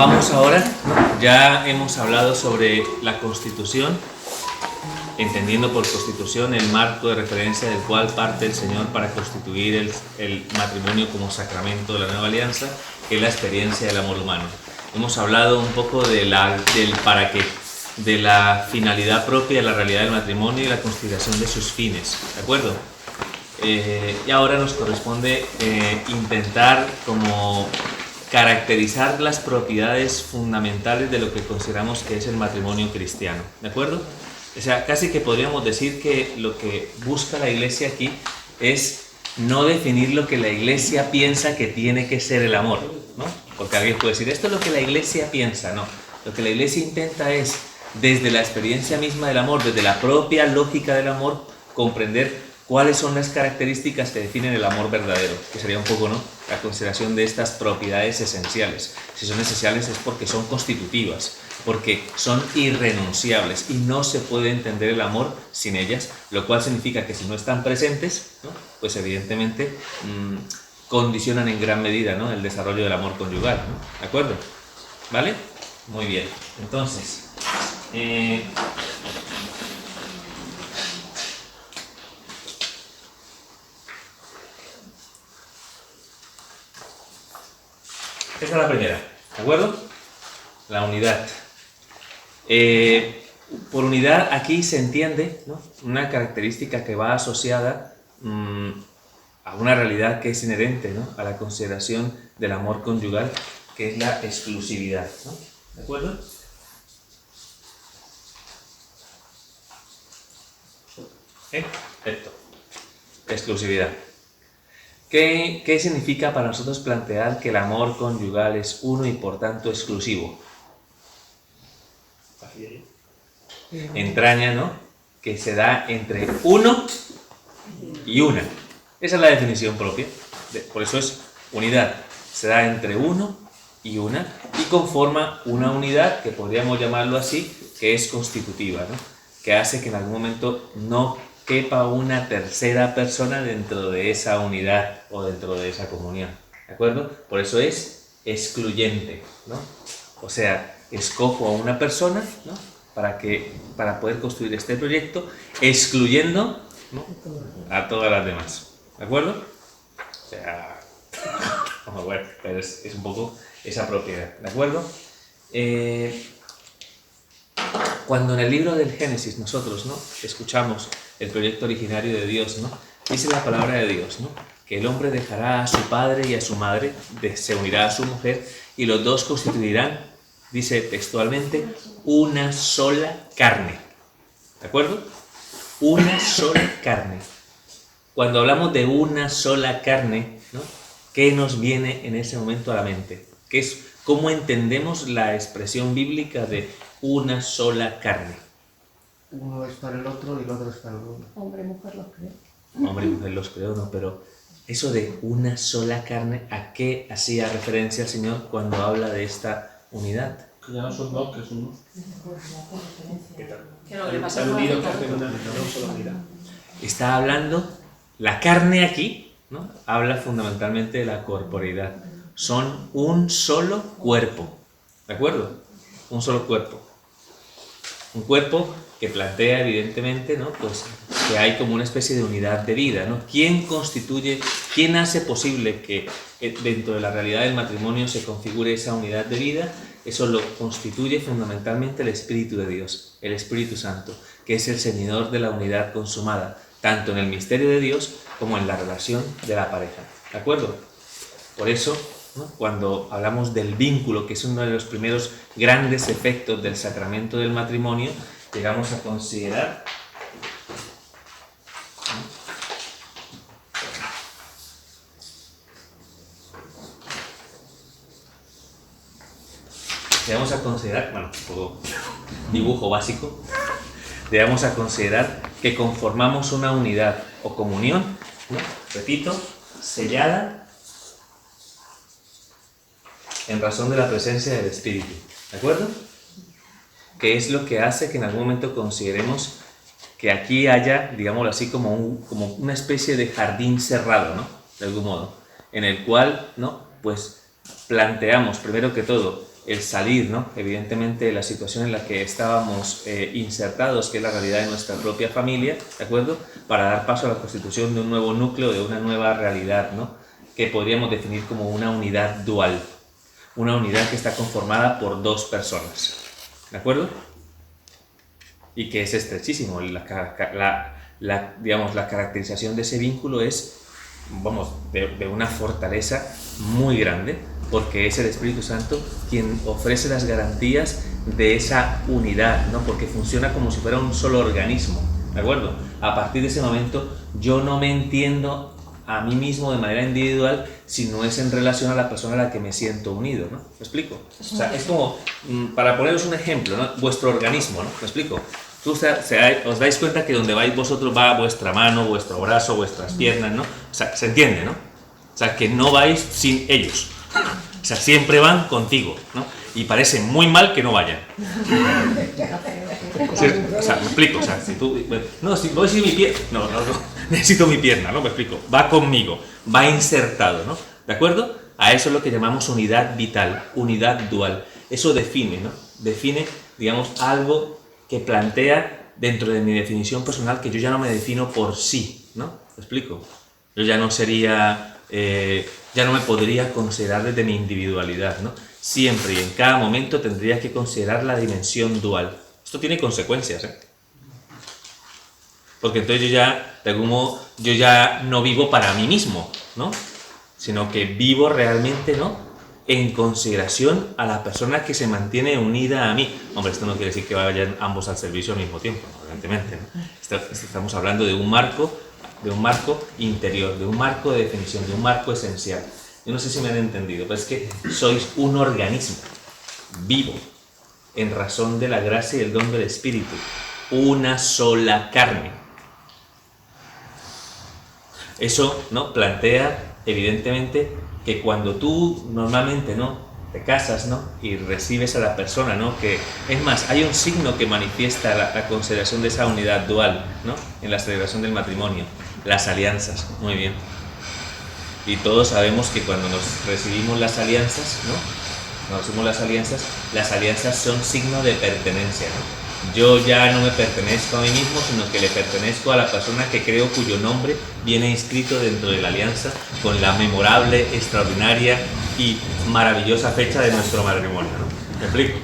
Vamos ahora, ya hemos hablado sobre la Constitución, entendiendo por Constitución el marco de referencia del cual parte el Señor para constituir el matrimonio como sacramento de la nueva alianza, que es la experiencia del amor humano. Hemos hablado un poco del para qué, de la finalidad propia de la realidad del matrimonio y la consideración de sus fines, ¿de acuerdo? Y ahora nos corresponde intentar como caracterizar las propiedades fundamentales de lo que consideramos que es el matrimonio cristiano, ¿de acuerdo? O sea, casi que podríamos decir que lo que busca la Iglesia aquí es no definir lo que la Iglesia piensa que tiene que ser el amor, ¿no? Porque alguien puede decir, esto es lo que la Iglesia piensa, no. Lo que la Iglesia intenta es, desde la experiencia misma del amor, desde la propia lógica del amor, comprender cuáles son las características que definen el amor verdadero, que sería un poco, ¿no?, la consideración de estas propiedades esenciales. Si son esenciales es porque son constitutivas, porque son irrenunciables y no se puede entender el amor sin ellas, lo cual significa que si no están presentes, ¿no?, pues evidentemente condicionan en gran medida, ¿no?, el desarrollo del amor conyugal, ¿no? ¿De acuerdo? ¿Vale? Muy bien. Entonces, esa es la primera, ¿de acuerdo? La unidad. Por unidad aquí se entiende, ¿no?, una característica que va asociada a una realidad que es inherente, ¿no?, a la consideración del amor conyugal, que es la exclusividad, ¿no? ¿De acuerdo? Perfecto. Exclusividad. ¿Qué significa para nosotros plantear que el amor conyugal es uno y por tanto exclusivo? Entraña, ¿no?, que se da entre uno y una. Esa es la definición propia. Por eso es unidad. Se da entre uno y una y conforma una unidad que podríamos llamarlo así, que es constitutiva, ¿no?, que hace que en algún momento no quepa una tercera persona dentro de esa unidad o dentro de esa comunión, ¿de acuerdo? Por eso es excluyente, ¿no? O sea, escojo a una persona, ¿no?, para poder construir este proyecto, excluyendo, ¿no?, a todas las demás, ¿de acuerdo? O sea, vamos a ver, pero es un poco esa propiedad, ¿de acuerdo? Cuando en el libro del Génesis nosotros, ¿no?, escuchamos el proyecto originario de Dios, ¿no?, dice la palabra de Dios, ¿no?, que el hombre dejará a su padre y a su madre, se unirá a su mujer y los dos constituirán, dice textualmente, una sola carne, ¿de acuerdo? Una sola carne. Cuando hablamos de una sola carne, ¿no?, ¿qué nos viene en ese momento a la mente? ¿Cómo entendemos la expresión bíblica de una sola carne? Uno es para el otro y el otro es para el uno. Hombre y mujer los creó. Hombre y mujer los creó, no, pero eso de una sola carne, ¿a qué hacía referencia el Señor cuando habla de esta unidad? Ya no son dos, que son uno. Que lo que pasa Han es unido que que hacen una sola unidad. Está hablando, la carne aquí, ¿no?, habla fundamentalmente de la corporeidad. Son un solo cuerpo, ¿de acuerdo? Un solo cuerpo. Un cuerpo que plantea evidentemente, ¿no?, pues que hay como una especie de unidad de vida, ¿no? ¿Quién hace posible que dentro de la realidad del matrimonio se configure esa unidad de vida? Eso lo constituye fundamentalmente el Espíritu de Dios, el Espíritu Santo, que es el Señor de la unidad consumada, tanto en el misterio de Dios como en la relación de la pareja, ¿de acuerdo? Por eso, ¿no?, cuando hablamos del vínculo, que es uno de los primeros grandes efectos del sacramento del matrimonio, llegamos a considerar bueno, un poco dibujo básico, debemos a considerar que conformamos una unidad o comunión, ¿no?, repito, sellada en razón de la presencia del Espíritu, ¿de acuerdo? Que es lo que hace que en algún momento consideremos que aquí haya, digámoslo así, como una especie de jardín cerrado, ¿no?, de algún modo, en el cual, ¿no?, pues planteamos, primero que todo, el salir, ¿no? Evidentemente de la situación en la que estábamos insertados, que es la realidad de nuestra propia familia, ¿de acuerdo? Para dar paso a la constitución de un nuevo núcleo, de una nueva realidad, ¿no? Que podríamos definir como una unidad dual, una unidad que está conformada por dos personas, ¿de acuerdo? Y que es estrechísimo. Digamos, la caracterización de ese vínculo es, vamos, de una fortaleza muy grande, porque es el Espíritu Santo quien ofrece las garantías de esa unidad, ¿no? Porque funciona como si fuera un solo organismo, ¿de acuerdo? A partir de ese momento yo no me entiendo a mí mismo de manera individual si no es en relación a la persona a la que me siento unido, ¿no? ¿Me explico? O sea, es como, para poneros un ejemplo, ¿no? Vuestro organismo, ¿no? ¿Me explico? Os dais cuenta que donde vais vosotros va vuestra mano, vuestro brazo, vuestras piernas, ¿no? O sea, se entiende, ¿no? O sea, que no vais sin ellos. O sea, siempre van contigo, ¿no? Y parece muy mal que no vayan. O sea, me explico. O sea, si tú... No, si voy sin mi pierna... No, necesito mi pierna, ¿no? Me explico. Va conmigo, va insertado, ¿no? ¿De acuerdo? A eso es lo que llamamos unidad vital, unidad dual. Eso define, ¿no? Define, digamos, algo que plantea dentro de mi definición personal que yo ya no me defino por sí, ¿no? ¿Me explico? Yo ya no sería, ya no me podría considerar desde mi individualidad, ¿no? Siempre y en cada momento tendría que considerar la dimensión dual. Esto tiene consecuencias, ¿eh? Porque entonces yo ya no vivo para mí mismo, ¿no? Sino que vivo realmente, ¿no? En consideración a la persona que se mantiene unida a mí. Hombre, esto no quiere decir que vayan ambos al servicio al mismo tiempo, evidentemente, ¿no? Estamos hablando de un marco interior, de un marco de definición, de un marco esencial. Yo no sé si me han entendido, pero es que sois un organismo vivo, en razón de la gracia y el don del Espíritu, una sola carne. Eso, ¿no? Plantea, evidentemente, que cuando tú normalmente, ¿no? Te casas, ¿no? Y recibes a la persona, ¿no? Que, es más, hay un signo que manifiesta la consideración de esa unidad dual, ¿no? En la celebración del matrimonio, las alianzas. Muy bien. Y todos sabemos que cuando nos recibimos las alianzas, ¿no? Cuando recibimos las alianzas son signo de pertenencia, ¿no? Yo ya no me pertenezco a mí mismo, sino que le pertenezco a la persona que creo, cuyo nombre viene inscrito dentro de la alianza con la memorable, extraordinaria y maravillosa fecha de nuestro matrimonio, ¿no? ¿Me explico?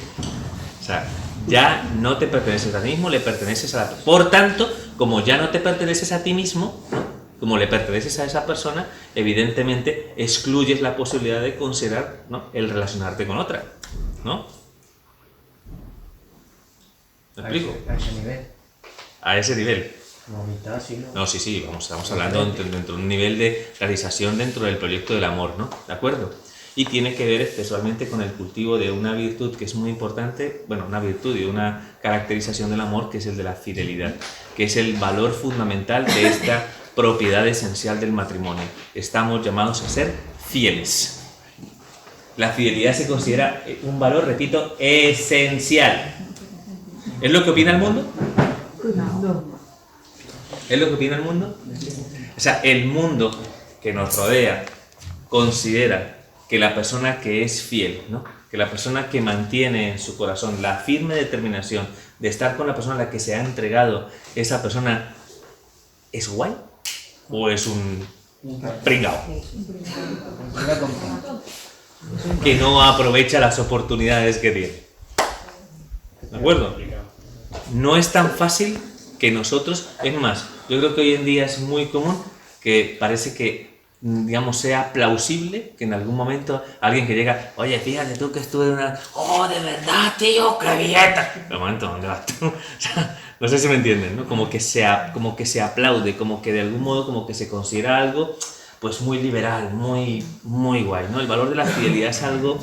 O sea, ya no te perteneces a ti mismo, le perteneces a la... Por tanto, como ya no te perteneces a ti mismo, ¿no? Como le perteneces a esa persona, evidentemente excluyes la posibilidad de considerar, ¿no? El relacionarte con otra, ¿no? ¿Me explico? A ese nivel. A ese nivel. Como mitad, sí, ¿no? No, sí, estamos hablando dentro de un nivel de realización dentro del proyecto del amor, ¿no? ¿De acuerdo? Y tiene que ver especialmente con el cultivo de una virtud que es muy importante, bueno, una virtud y una caracterización del amor, que es el de la fidelidad, que es el valor fundamental de esta propiedad esencial del matrimonio. Estamos llamados a ser fieles. La fidelidad se considera un valor, repito, esencial. ¿Es lo que opina el mundo? ¿Es lo que opina el mundo? O sea, el mundo que nos rodea considera que la persona que es fiel, ¿no? Que la persona que mantiene en su corazón la firme determinación de estar con la persona a la que se ha entregado, esa persona ¿es guay? ¿O es un pringao? Que no aprovecha las oportunidades que tiene. ¿De acuerdo? No es tan fácil que nosotros, es más, yo creo que hoy en día es muy común que parece que, digamos, sea plausible que en algún momento alguien que llega, oye, fíjate tú que estuve en una... ¡Oh, de verdad, tío, qué bien! De momento, ¿dónde vas tú? O sea, no sé si me entienden, ¿no? Como que se aplaude, como que de algún modo como que se considera algo, pues muy liberal, muy guay, ¿no? El valor de la fidelidad es algo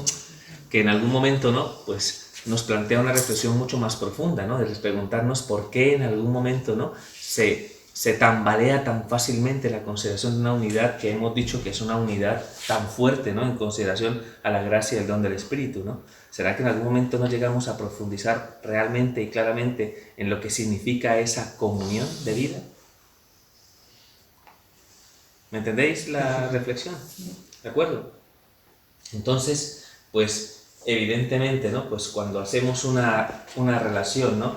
que en algún momento, ¿no? Pues nos plantea una reflexión mucho más profunda, ¿no? De preguntarnos por qué en algún momento, ¿no? Se tambalea tan fácilmente la consideración de una unidad que hemos dicho que es una unidad tan fuerte, ¿no? En consideración a la gracia y el don del Espíritu, ¿no? ¿Será que en algún momento no llegamos a profundizar realmente y claramente en lo que significa esa comunión de vida? ¿Me entendéis la reflexión? ¿De acuerdo? Entonces, pues... evidentemente, ¿no? Pues cuando hacemos una relación, ¿no?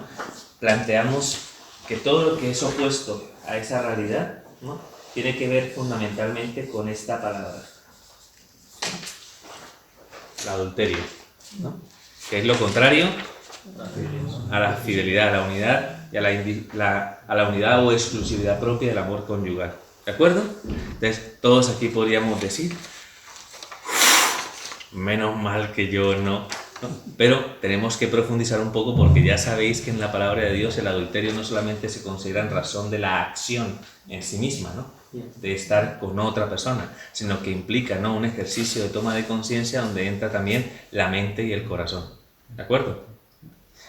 Planteamos que todo lo que es opuesto a esa realidad, ¿no? Tiene que ver fundamentalmente con esta palabra, el adulterio, ¿no? Que es lo contrario a la fidelidad, a la unidad y a la unidad o exclusividad propia del amor conyugal. ¿De acuerdo? Entonces, todos aquí podríamos decir, menos mal que yo no, pero tenemos que profundizar un poco porque ya sabéis que en la palabra de Dios el adulterio no solamente se considera en razón de la acción en sí misma, ¿no? De estar con otra persona, sino que implica, ¿no? Un ejercicio de toma de conciencia donde entra también la mente y el corazón. ¿De acuerdo?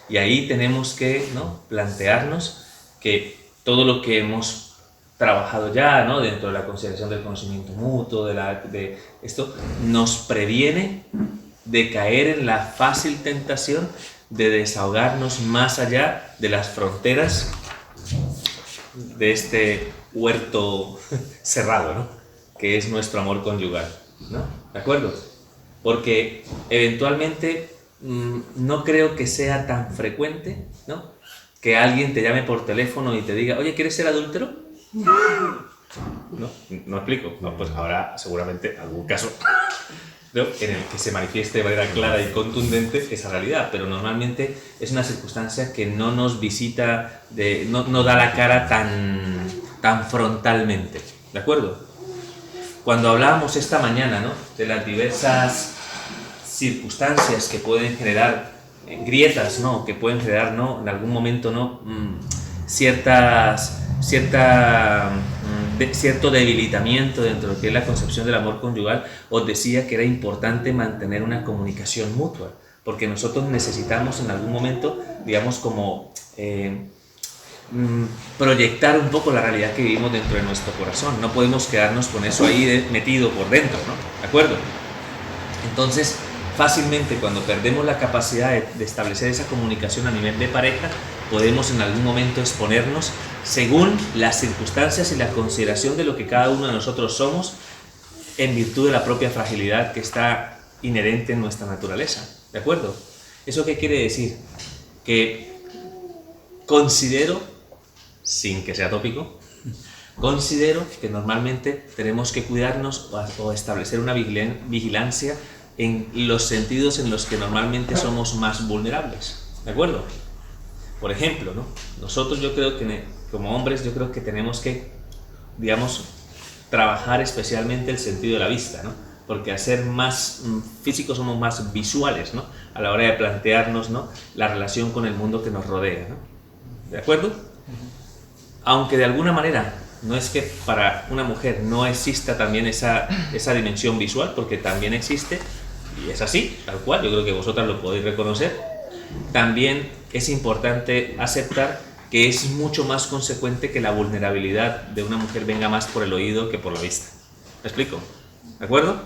Y ahí tenemos que, ¿no? Plantearnos que todo lo que hemos trabajado ya, ¿no? Dentro de la consideración del conocimiento mutuo, de esto, nos previene de caer en la fácil tentación de desahogarnos más allá de las fronteras de este huerto cerrado, ¿no? Que es nuestro amor conyugal, ¿no? ¿De acuerdo? Porque eventualmente no creo que sea tan frecuente, ¿no? Que alguien te llame por teléfono y te diga, oye, ¿quieres ser adúltero? ¿No? ¿No explico? No, pues habrá seguramente algún caso, ¿no? En el que se manifieste de manera clara y contundente esa realidad, pero normalmente es una circunstancia que no nos visita, no da la cara tan frontalmente, ¿de acuerdo? Cuando hablábamos esta mañana, ¿no? De las diversas circunstancias que pueden generar grietas, ¿no? Que pueden generar, ¿no? En algún momento, ¿no? Cierto debilitamiento dentro de lo que es la concepción del amor conyugal, os decía que era importante mantener una comunicación mutua, porque nosotros necesitamos en algún momento, digamos, como proyectar un poco la realidad que vivimos dentro de nuestro corazón. No podemos quedarnos con eso ahí metido por dentro, ¿no? ¿De acuerdo? Entonces, fácilmente cuando perdemos la capacidad de establecer esa comunicación a nivel de pareja, podemos en algún momento exponernos según las circunstancias y la consideración de lo que cada uno de nosotros somos en virtud de la propia fragilidad que está inherente en nuestra naturaleza. ¿De acuerdo? ¿Eso qué quiere decir? Que considero, sin que sea tópico, considero que normalmente tenemos que cuidarnos o establecer una vigilancia en los sentidos en los que normalmente somos más vulnerables. ¿De acuerdo? Por ejemplo, ¿no? Nosotros yo creo que como hombres yo creo que tenemos que, digamos, trabajar especialmente el sentido de la vista, ¿no? Porque al ser más físicos somos más visuales, ¿no? A la hora de plantearnos, ¿no? La relación con el mundo que nos rodea, ¿no? ¿De acuerdo? Aunque de alguna manera no es que para una mujer no exista también esa dimensión visual, porque también existe, y es así, tal cual, yo creo que vosotras lo podéis reconocer. También es importante aceptar que es mucho más consecuente que la vulnerabilidad de una mujer venga más por el oído que por la vista. ¿Me explico? ¿De acuerdo?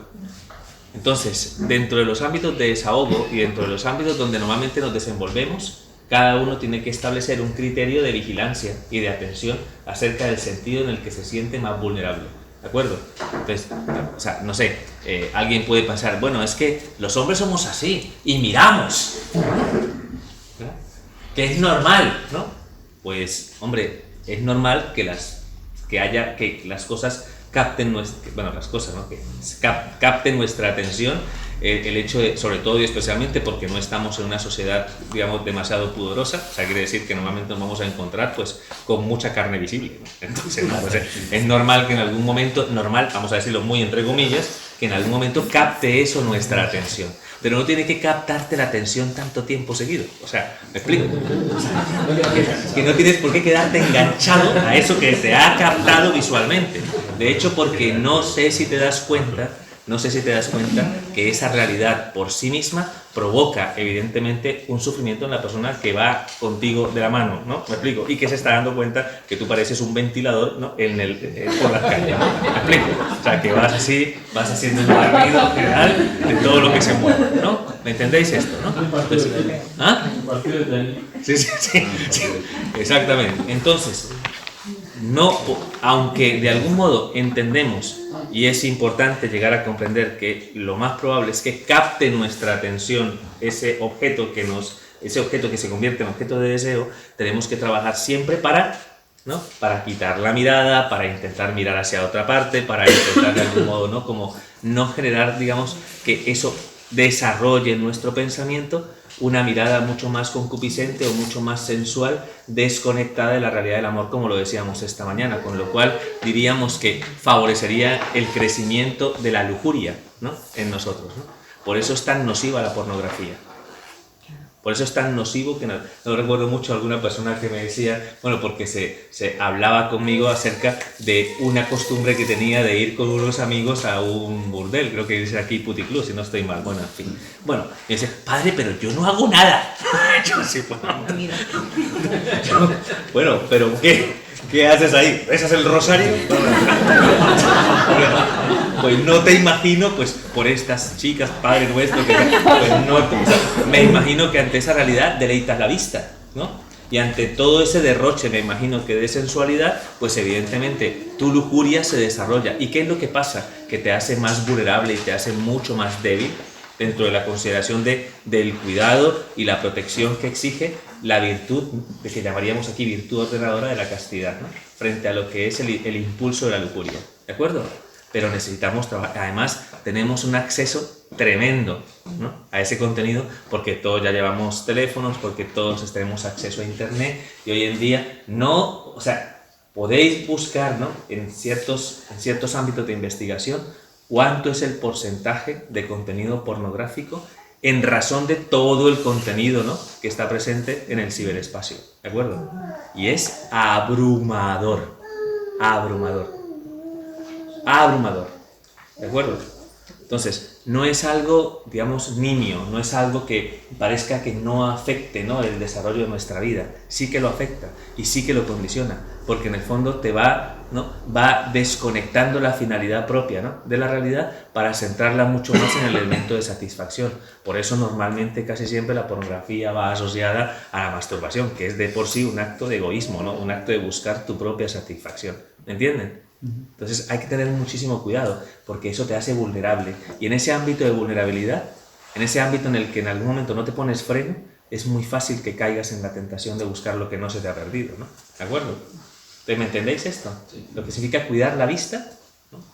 Entonces, dentro de los ámbitos de desahogo y dentro de los ámbitos donde normalmente nos desenvolvemos, cada uno tiene que establecer un criterio de vigilancia y de atención acerca del sentido en el que se siente más vulnerable. ¿De acuerdo? Entonces, o sea, no sé, alguien puede pensar, bueno, es que los hombres somos así y miramos, ¿no? Que es normal, ¿no? Pues, hombre, es normal que las cosas capten capten nuestra atención, el hecho de, sobre todo y especialmente porque no estamos en una sociedad, digamos, demasiado pudorosa, o sea, quiere decir que normalmente nos vamos a encontrar, pues, con mucha carne visible, ¿no? Entonces, no, pues, es normal que en algún momento, vamos a decirlo muy entre comillas, que en algún momento capte eso nuestra atención, pero no tiene que captarte la atención tanto tiempo seguido, o sea, ¿me explico? O sea, que no tienes por qué quedarte enganchado a eso que te ha captado visualmente. De hecho, porque no sé si te das cuenta que esa realidad por sí misma provoca evidentemente un sufrimiento en la persona que va contigo de la mano, ¿no? ¿Me explico? Y que se está dando cuenta que tú pareces un ventilador, ¿no? Por las calles, ¿no? ¿Me explico? O sea, que vas haciendo el barrido general de todo lo que se mueve, ¿no? ¿Me entendéis esto, no? Entonces, ¿ah? Sí, exactamente. Entonces, no, aunque de algún modo entendemos, y es importante llegar a comprender que lo más probable es que capte nuestra atención ese objeto que se convierte en objeto de deseo, tenemos que trabajar siempre para, ¿no?, para quitar la mirada, para intentar mirar hacia otra parte, para intentar de algún modo, ¿no?, como no generar, digamos, que eso desarrolle en nuestro pensamiento una mirada mucho más concupiscente o mucho más sensual, desconectada de la realidad del amor, como lo decíamos esta mañana, con lo cual diríamos que favorecería el crecimiento de la lujuria, ¿no?, en nosotros, ¿no? Por eso es tan nociva la pornografía. Por eso es tan nocivo que no recuerdo mucho a alguna persona que me decía, bueno, porque se hablaba conmigo acerca de una costumbre que tenía de ir con unos amigos a un burdel, creo que dice aquí puticlub, si no estoy mal, bueno, en fin. Bueno, y dice, padre, pero yo no hago nada. Yo sí, bueno, bueno, pero ¿qué haces ahí? ¿Rezas el rosario? Pues no te imagino, pues por estas chicas, Padre Nuestro, pues no, me imagino que ante esa realidad deleitas la vista, ¿no? Y ante todo ese derroche, me imagino que de sensualidad, pues evidentemente tu lujuria se desarrolla. ¿Y qué es lo que pasa? Que te hace más vulnerable y te hace mucho más débil dentro de la consideración del cuidado y la protección que exige la virtud, de que llamaríamos aquí virtud ordenadora de la castidad, ¿no?, frente a lo que es el impulso de la lujuria, ¿de acuerdo? Pero necesitamos trabajar. Además, tenemos un acceso tremendo, ¿no?, a ese contenido, porque todos ya llevamos teléfonos, porque todos tenemos acceso a internet, y hoy en día no, o sea, podéis buscar, ¿no?, en ciertos ámbitos de investigación cuánto es el porcentaje de contenido pornográfico en razón de todo el contenido, ¿no?, que está presente en el ciberespacio, ¿de acuerdo? Y es abrumador, ¿de acuerdo? Entonces, no es algo, digamos, nimio, no es algo que parezca que no afecte, ¿no?, el desarrollo de nuestra vida. Sí que lo afecta y sí que lo condiciona, porque en el fondo te va desconectando la finalidad propia, ¿no?, de la realidad, para centrarla mucho más en el elemento de satisfacción. Por eso normalmente casi siempre la pornografía va asociada a la masturbación, que es de por sí un acto de egoísmo, ¿no?, un acto de buscar tu propia satisfacción. ¿Me entienden? Entonces hay que tener muchísimo cuidado, porque eso te hace vulnerable, y en ese ámbito de vulnerabilidad, en ese ámbito en el que en algún momento no te pones freno, es muy fácil que caigas en la tentación de buscar lo que no se te ha perdido, ¿no? ¿De acuerdo? ¿Me entendéis esto? Sí. Lo que significa cuidar la vista,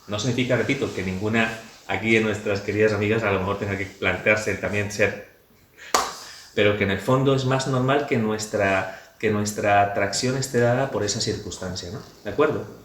no significa, repito, que ninguna aquí de nuestras queridas amigas a lo mejor tenga que plantearse también ser, pero que en el fondo es más normal que nuestra atracción esté dada por esa circunstancia, ¿no? ¿De acuerdo?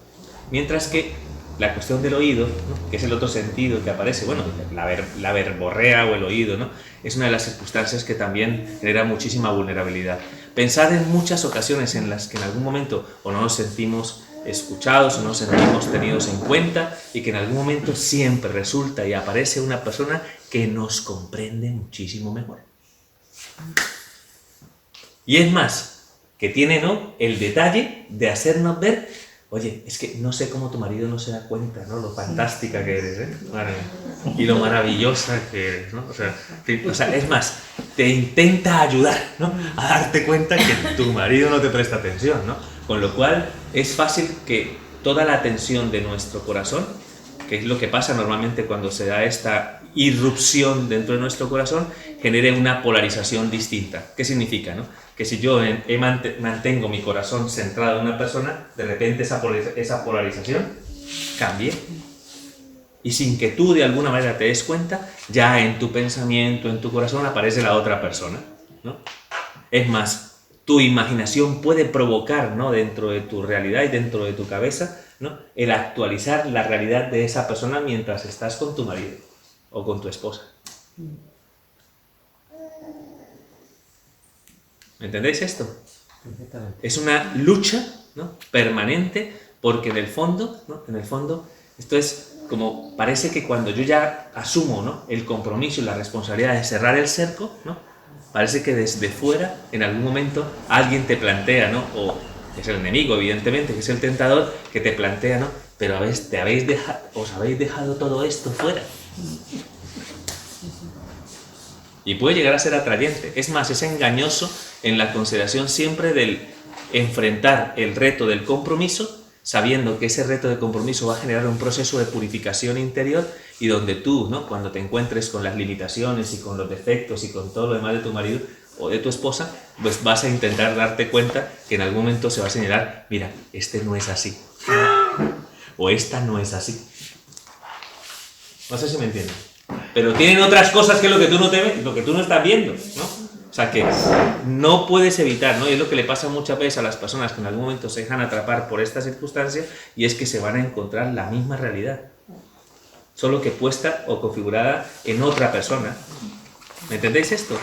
Mientras que la cuestión del oído, ¿no?, que es el otro sentido que aparece, bueno, la verborrea o el oído, ¿no?, es una de las circunstancias que también genera muchísima vulnerabilidad. Pensad en muchas ocasiones en las que en algún momento o no nos sentimos escuchados o no nos sentimos tenidos en cuenta, y que en algún momento siempre resulta y aparece una persona que nos comprende muchísimo mejor. Y es más, que tiene, ¿no?, el detalle de hacernos ver, oye, es que no sé cómo tu marido no se da cuenta, ¿no?, lo fantástica que eres, ¿eh? Y lo maravillosa que eres, ¿no? O sea, es más, te intenta ayudar, ¿no?, a darte cuenta que tu marido no te presta atención, ¿no? Con lo cual es fácil que toda la atención de nuestro corazón, que es lo que pasa normalmente cuando se da esta irrupción dentro de nuestro corazón, genere una polarización distinta. ¿Qué significa, no? Que si yo mantengo mi corazón centrado en una persona, de repente esa polarización cambie. Y sin que tú de alguna manera te des cuenta, ya en tu pensamiento, en tu corazón aparece la otra persona, ¿no? Es más, tu imaginación puede provocar, ¿no?, dentro de tu realidad y dentro de tu cabeza, ¿no?, el actualizar la realidad de esa persona mientras estás con tu marido o con tu esposa. ¿Me entendéis esto? Es una lucha, ¿no?, permanente, porque en el fondo, ¿no?, esto es como, parece que cuando yo ya asumo, ¿no?, el compromiso y la responsabilidad de cerrar el cerco, ¿no?, parece que desde fuera, en algún momento, alguien te plantea, ¿no?, o es el enemigo, evidentemente, que es el tentador, que te plantea, ¿no?, pero os habéis dejado todo esto fuera. Y puede llegar a ser atrayente. Es más, es engañoso en la consideración siempre del enfrentar el reto del compromiso sabiendo que ese reto de compromiso va a generar un proceso de purificación interior y donde tú, ¿no?, cuando te encuentres con las limitaciones y con los defectos y con todo lo demás de tu marido o de tu esposa, pues vas a intentar darte cuenta que en algún momento se va a señalar, mira, este no es así, o esta no es así. No sé si me entienden. Pero tienen otras cosas que es lo que tú no te ves, lo que tú no estás viendo, ¿no? O sea que no puedes evitar, ¿no? Y es lo que le pasa muchas veces a las personas que en algún momento se dejan atrapar por esta circunstancia, y es que se van a encontrar la misma realidad, solo que puesta o configurada en otra persona. ¿Me entendéis esto?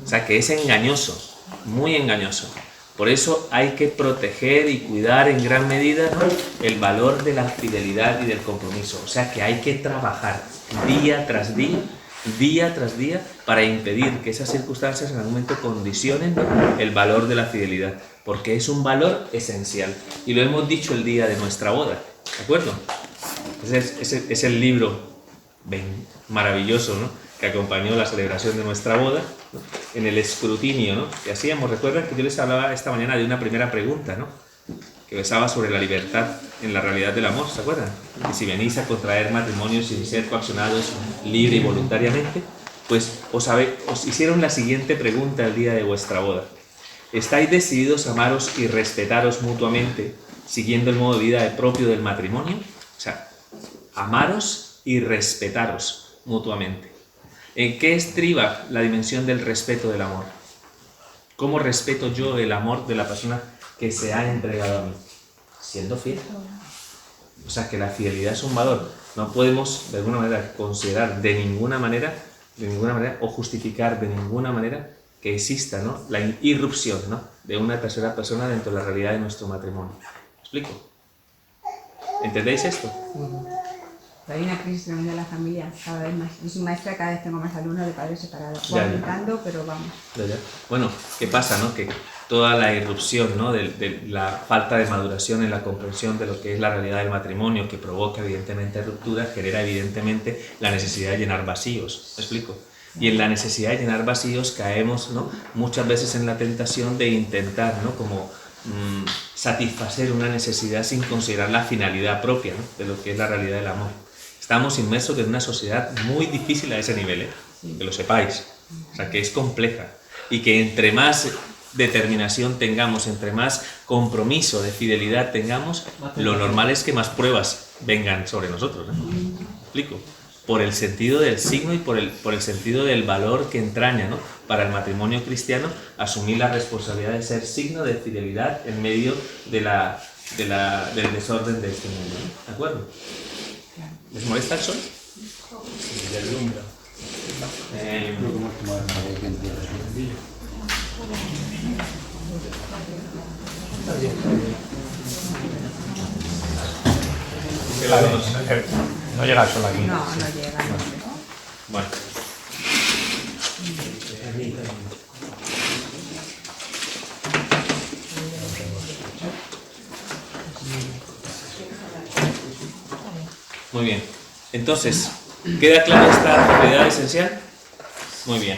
O sea que es engañoso, muy engañoso. Por eso hay que proteger y cuidar en gran medida, ¿no?, el valor de la fidelidad y del compromiso. O sea que hay que trabajar día tras día, para impedir que esas circunstancias en algún momento condicionen, ¿no?, el valor de la fidelidad, porque es un valor esencial. Y lo hemos dicho el día de nuestra boda, ¿de acuerdo? Es el libro maravilloso, ¿no?, que acompañó la celebración de nuestra boda, ¿no?, en el escrutinio, ¿no?, que hacíamos. Recuerdan que yo les hablaba esta mañana de una primera pregunta, ¿no?, que versaba sobre la libertad en la realidad del amor, ¿se acuerdan? Que si venís a contraer matrimonio sin ser coaccionados libre y voluntariamente, pues os hicieron la siguiente pregunta el día de vuestra boda. ¿Estáis decididos a amaros y respetaros mutuamente, siguiendo el modo de vida propio del matrimonio? O sea, amaros y respetaros mutuamente. ¿En qué estriba la dimensión del respeto del amor? ¿Cómo respeto yo el amor de la persona que se ha entregado a mí? Siendo fiel. O sea que la fidelidad es un valor. No podemos de alguna manera considerar de ninguna manera o justificar de ninguna manera que exista, ¿no?, la irrupción, ¿no?, de una tercera persona dentro de la realidad de nuestro matrimonio. ¿Me explico? ¿Entendéis esto? Hay una crisis tremenda en la familia, cada vez más. Yo soy maestra, cada vez tengo más alumnos de padres separados. Voy aumentando, pero vamos. Ya. Bueno, ¿qué pasa, no? Que toda la irrupción, ¿no?, de la falta de maduración en la comprensión de lo que es la realidad del matrimonio, que provoca evidentemente ruptura, genera evidentemente la necesidad de llenar vacíos. ¿Me explico? Y en la necesidad de llenar vacíos caemos, ¿no?, muchas veces en la tentación de intentar, ¿no?, como satisfacer una necesidad sin considerar la finalidad propia, ¿no?, de lo que es la realidad del amor. Estamos inmersos en una sociedad muy difícil a ese nivel, que lo sepáis. O sea, que es compleja. Y que entre más determinación tengamos, entre más compromiso de fidelidad tengamos, lo normal es que más pruebas vengan sobre nosotros, ¿no? ¿Me explico? Por el sentido del signo y por el sentido del valor que entraña, ¿no?, para el matrimonio cristiano, asumir la responsabilidad de ser signo de fidelidad en medio del desorden de este mundo, ¿no? ¿De acuerdo? ¿Les molesta el sol? Sí, deslumbra. No llega el sol aquí. No, no llega. Bueno. Muy bien. Entonces, ¿queda clara esta propiedad esencial? Muy bien.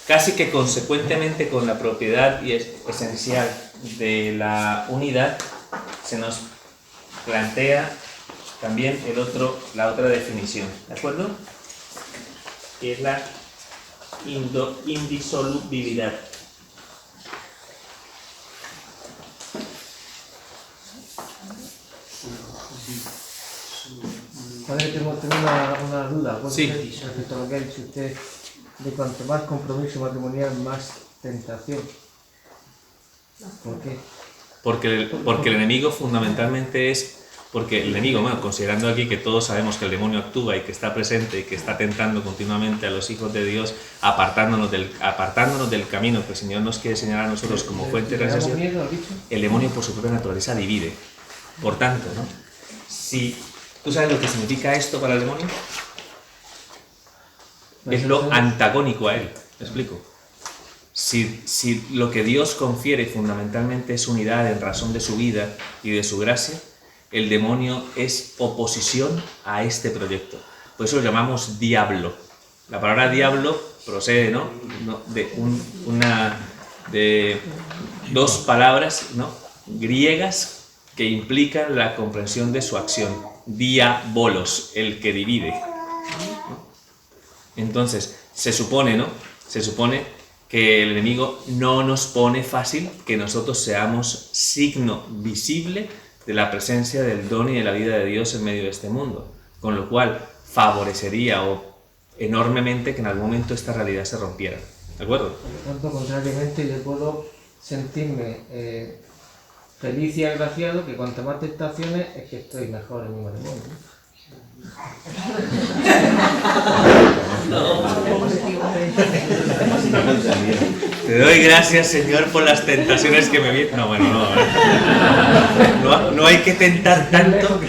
Casi que consecuentemente con la propiedad esencial de la unidad, se nos plantea también la otra definición, ¿de acuerdo? Que es la indisolubilidad. Padre, tengo una duda. Sí. Respecto a lo que ha dicho usted, de cuanto más compromiso matrimonial, más tentación. ¿Por qué? Porque el enemigo fundamentalmente porque el enemigo, bueno, considerando aquí que todos sabemos que el demonio actúa y que está presente y que está tentando continuamente a los hijos de Dios, apartándonos del camino que el Señor nos quiere señalar a nosotros como fuente de realización, el demonio por su propia naturaleza divide. Por tanto, ¿no?, si tú sabes lo que significa esto para el demonio, es lo antagónico a él. ¿Me explico? Si lo que Dios confiere fundamentalmente es unidad en razón de su vida y de su gracia, el demonio es oposición a este proyecto. Por eso lo llamamos diablo. La palabra diablo procede, ¿no?, de dos palabras, ¿no?, griegas que implican la comprensión de su acción. Diabolos, el que divide. Entonces, se supone, ¿no? Se supone que el enemigo no nos pone fácil que nosotros seamos signo visible de la presencia del don y de la vida de Dios en medio de este mundo, con lo cual favorecería enormemente que en algún momento esta realidad se rompiera. ¿De acuerdo? Por lo tanto, contrariamente, yo puedo sentirme feliz y agraciado que cuanto más tentaciones es que estoy mejor en mi matrimonio. Te doy gracias, Señor, por las tentaciones que me vienen. No, bueno, no hay que tentar tanto,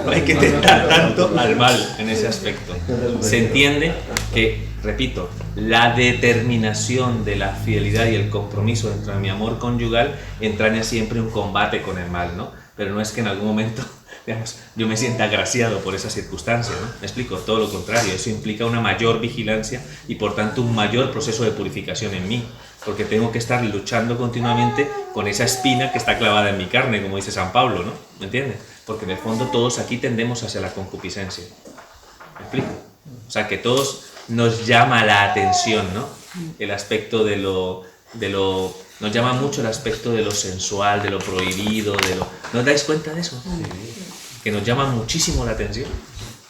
no hay que tentar tanto al mal en ese aspecto. Se entiende que, repito, la determinación de la fidelidad y el compromiso dentro de mi amor conyugal entraña siempre un combate con el mal, ¿no? Pero no es que en algún momento, digamos, yo me sienta agraciado por esa circunstancia, ¿no? Me explico, todo lo contrario, eso implica una mayor vigilancia y por tanto un mayor proceso de purificación en mí, porque tengo que estar luchando continuamente con esa espina que está clavada en mi carne, como dice San Pablo, ¿no? ¿Me entiendes? Porque en el fondo todos aquí tendemos hacia la concupiscencia. ¿Me explico? O sea, que todos nos llama la atención, ¿no? El aspecto de lo nos llama mucho el aspecto de lo sensual, de lo prohibido, ¿no os dais cuenta de eso? Que nos llama muchísimo la atención.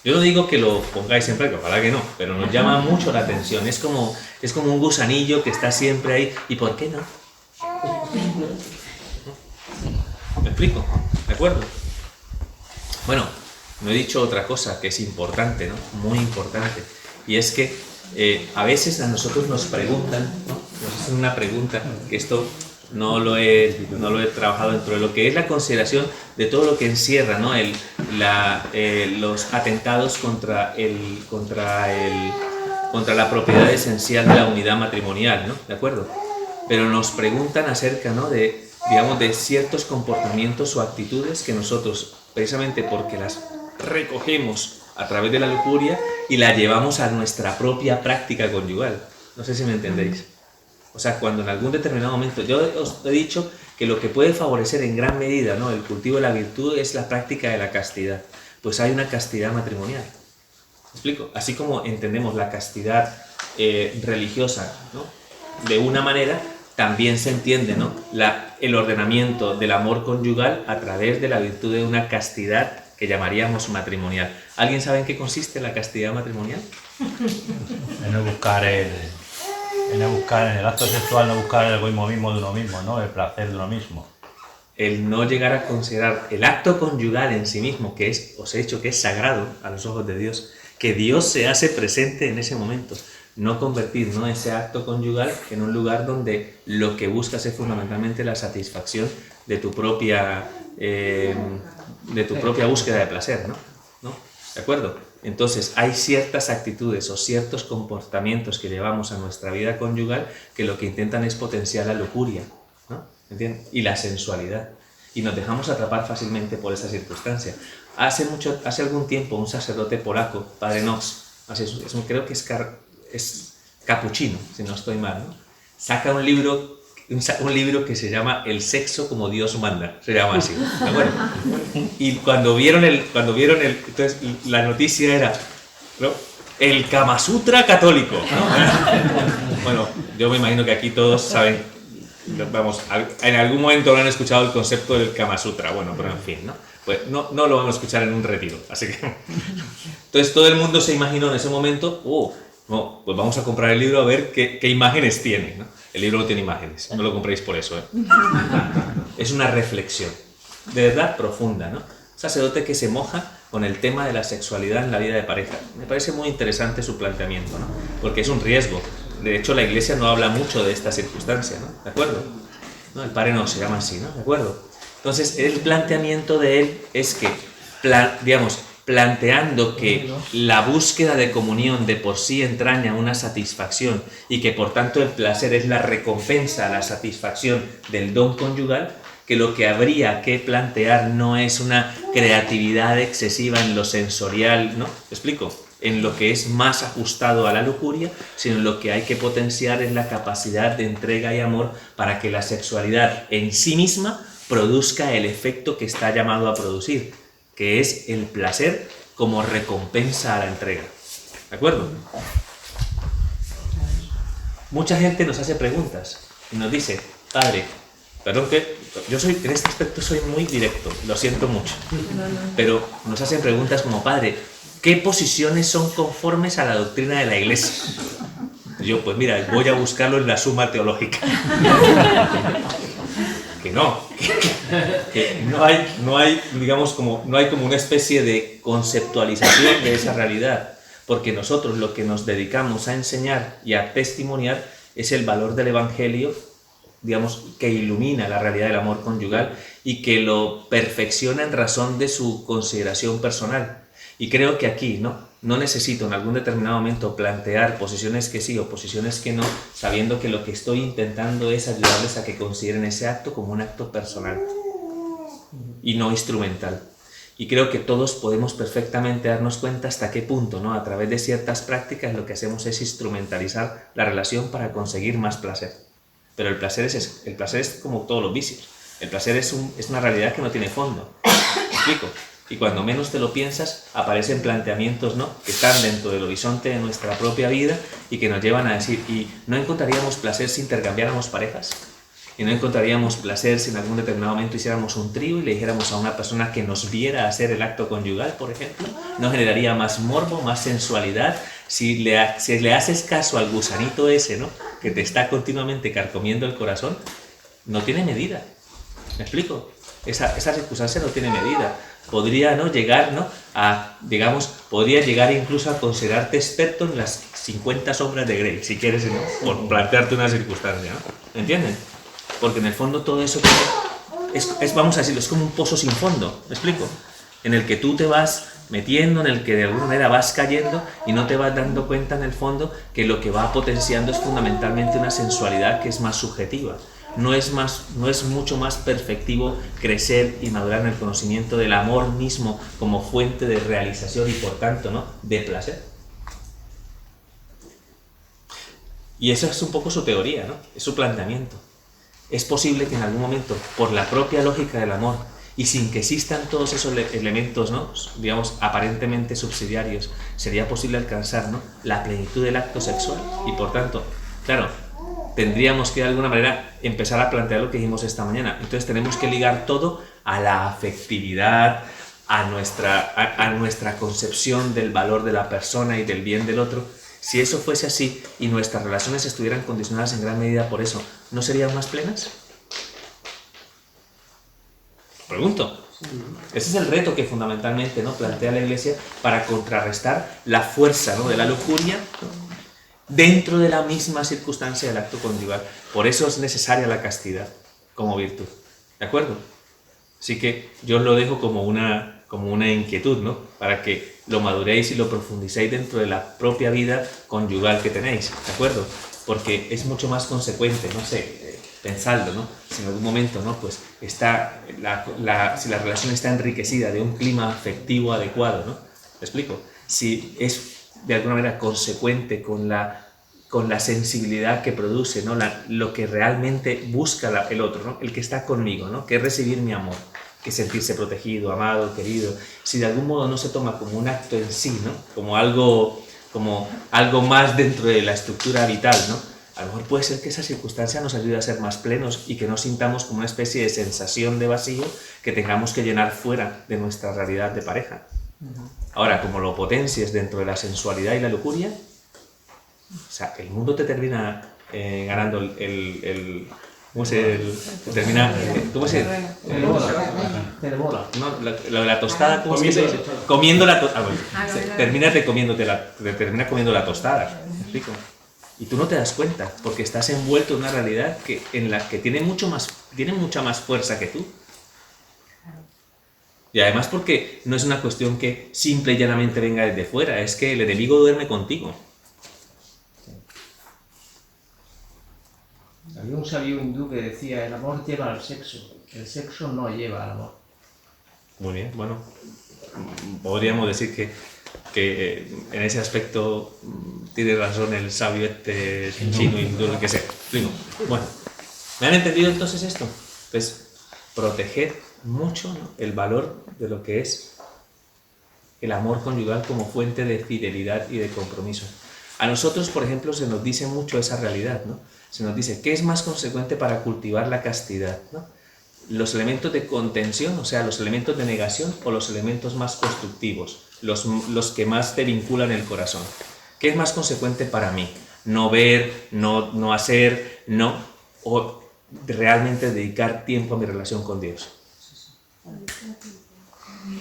Yo no digo que lo pongáis siempre, que ojalá que no, pero nos llama mucho la atención. Es como un gusanillo que está siempre ahí. ¿Y por qué no? ¿Me explico? ¿De acuerdo? Bueno, no he dicho otra cosa que es importante, ¿no? Muy importante. Y es que a veces a nosotros nos preguntan, ¿no? Nos hacen una pregunta, que esto no lo he trabajado dentro de lo que es la consideración de todo lo que encierra, ¿no? Los atentados contra la propiedad esencial de la unidad matrimonial, ¿no? ¿De acuerdo? Pero nos preguntan acerca, ¿no? de ciertos comportamientos o actitudes que nosotros, precisamente porque las recogemos a través de la lujuria y la llevamos a nuestra propia práctica conyugal. No sé si me entendéis. O sea, cuando en algún determinado momento, yo os he dicho que lo que puede favorecer en gran medida, ¿no? el cultivo de la virtud es la práctica de la castidad. Pues hay una castidad matrimonial. ¿Me explico? Así como entendemos la castidad religiosa, ¿no? De una manera, también se entiende, ¿no? El ordenamiento del amor conyugal a través de la virtud de una castidad que llamaríamos matrimonial. ¿Alguien sabe en qué consiste la castidad matrimonial? En no buscar en el acto sexual, no buscar el egoísmo mismo de uno mismo, ¿no? El placer de uno mismo. El no llegar a considerar el acto conyugal en sí mismo, que es, os he dicho que es sagrado a los ojos de Dios, que Dios se hace presente en ese momento. No convertir, ¿no? ese acto conyugal en un lugar donde lo que buscas es fundamentalmente la satisfacción de tu propia búsqueda de placer, ¿no? ¿De acuerdo? Entonces hay ciertas actitudes o ciertos comportamientos que llevamos a nuestra vida conyugal que lo que intentan es potenciar la lujuria, ¿no? ¿Entiendes? Y la sensualidad. Y nos dejamos atrapar fácilmente por esa circunstancia. Hace algún tiempo un sacerdote polaco, Padre Knox, creo que es capuchino, si no estoy mal, ¿no? Saca un libro que se llama El sexo como Dios manda, se llama así, ¿de acuerdo? Y cuando vieron entonces la noticia era, ¿no? El Kama Sutra católico, ¿no? Bueno, yo me imagino que aquí todos saben, vamos, en algún momento habrán escuchado el concepto del Kama Sutra, bueno, pero en fin, ¿no? Pues no lo vamos a escuchar en un retiro, así que... Entonces todo el mundo se imaginó en ese momento, no, pues vamos a comprar el libro a ver qué imágenes tiene, ¿no? El libro no tiene imágenes, no lo compréis por eso, ¿eh? Es una reflexión, de verdad profunda, ¿no? Un sacerdote que se moja con el tema de la sexualidad en la vida de pareja. Me parece muy interesante su planteamiento, ¿no? Porque es un riesgo. De hecho, la Iglesia no habla mucho de esta circunstancia, ¿no? ¿De acuerdo? ¿No? El Padre no se llama así, ¿no? ¿De acuerdo? Entonces, el planteamiento de él es que, planteando que la búsqueda de comunión de por sí entraña una satisfacción y que por tanto el placer es la recompensa, la satisfacción del don conyugal, que lo que habría que plantear no es una creatividad excesiva en lo sensorial, ¿no? ¿Me explico? En lo que es más ajustado a la lujuria, sino lo que hay que potenciar es la capacidad de entrega y amor para que la sexualidad en sí misma produzca el efecto que está llamado a producir, que es el placer como recompensa a la entrega. ¿De acuerdo? Mucha gente nos hace preguntas y nos dice, padre, perdón que yo en este aspecto soy muy directo, lo siento mucho, pero nos hacen preguntas como, padre, ¿qué posiciones son conformes a la doctrina de la Iglesia? Y yo, pues mira, voy a buscarlo en la Suma Teológica. Que no hay, digamos, no hay como una especie de conceptualización de esa realidad, porque nosotros lo que nos dedicamos a enseñar y a testimoniar es el valor del Evangelio, digamos, que ilumina la realidad del amor conyugal y que lo perfecciona en razón de su consideración personal. Y creo que aquí no necesito en algún determinado momento plantear posiciones que sí o posiciones que no, sabiendo que lo que estoy intentando es ayudarles a que consideren ese acto como un acto personal y no instrumental. Y creo que todos podemos perfectamente darnos cuenta hasta qué punto, ¿no? A través de ciertas prácticas lo que hacemos es instrumentalizar la relación para conseguir más placer. Pero el placer es eso. El placer es como todos los vicios. El placer es una realidad que no tiene fondo. ¿Me explico? Y cuando menos te lo piensas, aparecen planteamientos, ¿no?, que están dentro del horizonte de nuestra propia vida y que nos llevan a decir, ¿y no encontraríamos placer si intercambiáramos parejas? ¿Y no encontraríamos placer si en algún determinado momento hiciéramos un trío y le dijéramos a una persona que nos viera hacer el acto conyugal, por ejemplo? ¿No generaría más morbo, más sensualidad? Si le haces caso al gusanito ese, ¿no?, que te está continuamente carcomiendo el corazón, no tiene medida. ¿Me explico? Esa circunstancia no tiene medida. Podría, ¿no?, llegar, ¿no?, podría llegar incluso a considerarte experto en las 50 sombras de Grey, si quieres, ¿no?, por plantearte una circunstancia, ¿no? ¿Entienden? Porque en el fondo todo eso vamos a decirlo, es como un pozo sin fondo, ¿me explico? En el que tú te vas metiendo, en el que de alguna manera vas cayendo y no te vas dando cuenta en el fondo que lo que va potenciando es fundamentalmente una sensualidad que es más subjetiva. No es mucho más perfectivo crecer y madurar en el conocimiento del amor mismo como fuente de realización y por tanto, ¿no?, de placer. Y eso es un poco su teoría, ¿no?, es su planteamiento. Es posible que en algún momento, por la propia lógica del amor y sin que existan todos esos elementos, ¿no?, digamos, aparentemente subsidiarios, sería posible alcanzar, ¿no?, la plenitud del acto sexual y por tanto, claro, tendríamos que de alguna manera empezar a plantear lo que dijimos esta mañana. Entonces tenemos que ligar todo a la afectividad, a nuestra concepción del valor de la persona y del bien del otro. Si eso fuese así y nuestras relaciones estuvieran condicionadas en gran medida por eso, ¿no serían más plenas? Pregunto. Ese es el reto que fundamentalmente, ¿no?, plantea la Iglesia para contrarrestar la fuerza, ¿no?, de la lujuria, ¿no?, dentro de la misma circunstancia del acto conyugal. Por eso es necesaria la castidad como virtud. ¿De acuerdo? Así que yo os lo dejo como una inquietud, ¿no?, para que lo maduréis y lo profundicéis dentro de la propia vida conyugal que tenéis. ¿De acuerdo? Porque es mucho más consecuente, no sé, pensadlo, ¿no? Si en algún momento, ¿no?, pues si la relación está enriquecida de un clima afectivo adecuado, ¿no? ¿Me explico? Si es de alguna manera consecuente con la sensibilidad que produce, ¿no?, lo que realmente busca el otro, ¿no?, el que está conmigo, ¿no?, que es recibir mi amor, que es sentirse protegido, amado, querido. Si de algún modo no se toma como un acto en sí, ¿no?, como algo más dentro de la estructura vital, ¿no?, a lo mejor puede ser que esa circunstancia nos ayude a ser más plenos y que no sintamos como una especie de sensación de vacío que tengamos que llenar fuera de nuestra realidad de pareja. Ahora, como lo potencies dentro de la sensualidad y la lujuria, o sea, el mundo te termina ganando ¿cómo se termina? ¿Cómo se dice? No, lo de la tostada, ¿cómo se dice? Comiendo la tostada. Termina comiendo la tostada, ¿me explico? Y tú no te das cuenta, porque estás envuelto en una realidad en la que tiene mucha más fuerza que tú. Y además porque no es una cuestión que simple y llanamente venga desde fuera, es que el enemigo duerme contigo. Había un sabio hindú que decía, el amor lleva al sexo, el sexo no lleva al amor. Muy bien, bueno, podríamos decir que en ese aspecto tiene razón el sabio chino hindú, el que sea. Bueno, ¿me han entendido entonces esto? Pues proteger mucho, ¿no?, el valor de lo que es el amor conyugal como fuente de fidelidad y de compromiso. A nosotros, por ejemplo, se nos dice mucho esa realidad, ¿no? Se nos dice, ¿qué es más consecuente para cultivar la castidad, ¿no? Los elementos de contención, o sea, los elementos de negación, o los elementos más constructivos, los que más te vinculan el corazón. ¿Qué es más consecuente para mí? No ver, no hacer, o realmente dedicar tiempo a mi relación con Dios.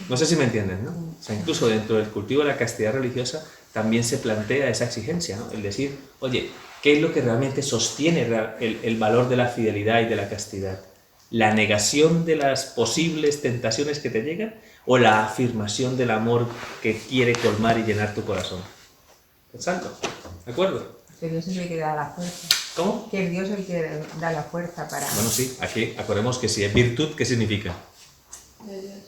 No sé si me entienden, ¿no? O sea, incluso dentro del cultivo de la castidad religiosa también se plantea esa exigencia, ¿no? El decir, oye, ¿qué es lo que realmente sostiene el valor de la fidelidad y de la castidad? ¿La negación de las posibles tentaciones que te llegan o la afirmación del amor que quiere colmar y llenar tu corazón? Pensadlo, ¿de acuerdo? Que Dios es el que da la fuerza. ¿Cómo? Que es Dios el que da la fuerza para... Bueno, sí, aquí acordemos que si es virtud, ¿qué significa?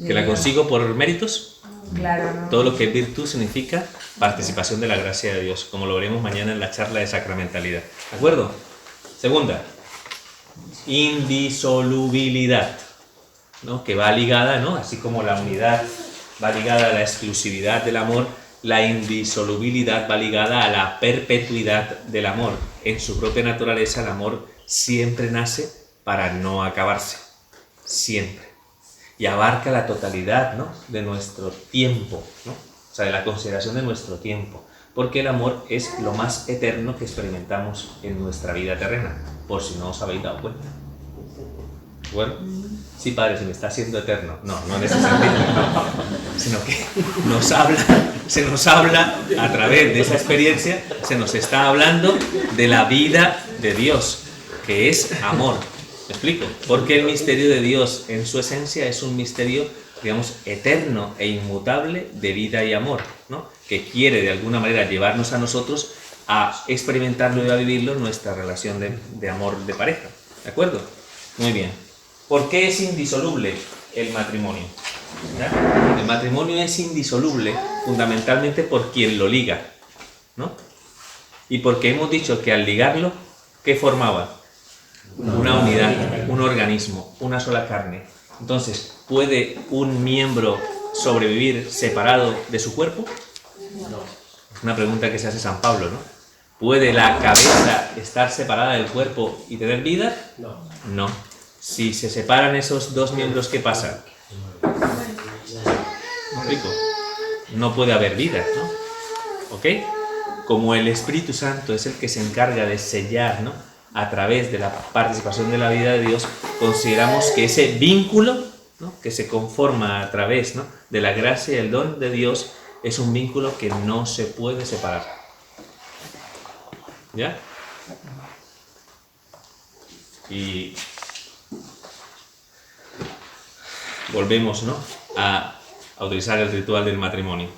¿Que la consigo por méritos? Claro, ¿no? Todo lo que es virtud significa participación de la gracia de Dios, como lo veremos mañana en la charla de sacramentalidad. ¿De acuerdo? Segunda, indisolubilidad, ¿no?, que va ligada, ¿no?, así como la unidad va ligada a la exclusividad del amor, la indisolubilidad va ligada a la perpetuidad del amor. En su propia naturaleza, el amor siempre nace para no acabarse, siempre. Y abarca la totalidad, ¿no?, de nuestro tiempo, ¿no? O sea, de la consideración de nuestro tiempo. Porque el amor es lo más eterno que experimentamos en nuestra vida terrena, por si no os habéis dado cuenta. Bueno, sí, Padre, si me está haciendo eterno. No en ese sentido, sino que se nos habla a través de esa experiencia, se nos está hablando de la vida de Dios, que es amor. ¿Me explico? Porque el misterio de Dios en su esencia es un misterio, digamos, eterno e inmutable de vida y amor, ¿no?, que quiere de alguna manera llevarnos a nosotros a experimentarlo y a vivirlo en nuestra relación de amor de pareja. ¿De acuerdo? Muy bien. ¿Por qué es indisoluble el matrimonio? ¿Ya? El matrimonio es indisoluble fundamentalmente por quien lo liga, ¿no? Y porque hemos dicho que al ligarlo, ¿qué formaba? Una unidad, un organismo, una sola carne. Entonces, ¿puede un miembro sobrevivir separado de su cuerpo? No. Es una pregunta que se hace San Pablo, ¿no? ¿Puede la cabeza estar separada del cuerpo y tener vida? No. No. Si se separan esos dos miembros, ¿qué pasa? ¿Me explico? No puede haber vida, ¿no? ¿Ok? Como el Espíritu Santo es el que se encarga de sellar, ¿no?, a través de la participación de la vida de Dios, consideramos que ese vínculo, ¿no?, que se conforma a través, ¿no?, de la gracia y el don de Dios, es un vínculo que no se puede separar. ¿Ya? Y volvemos, ¿no?, a utilizar el ritual del matrimonio.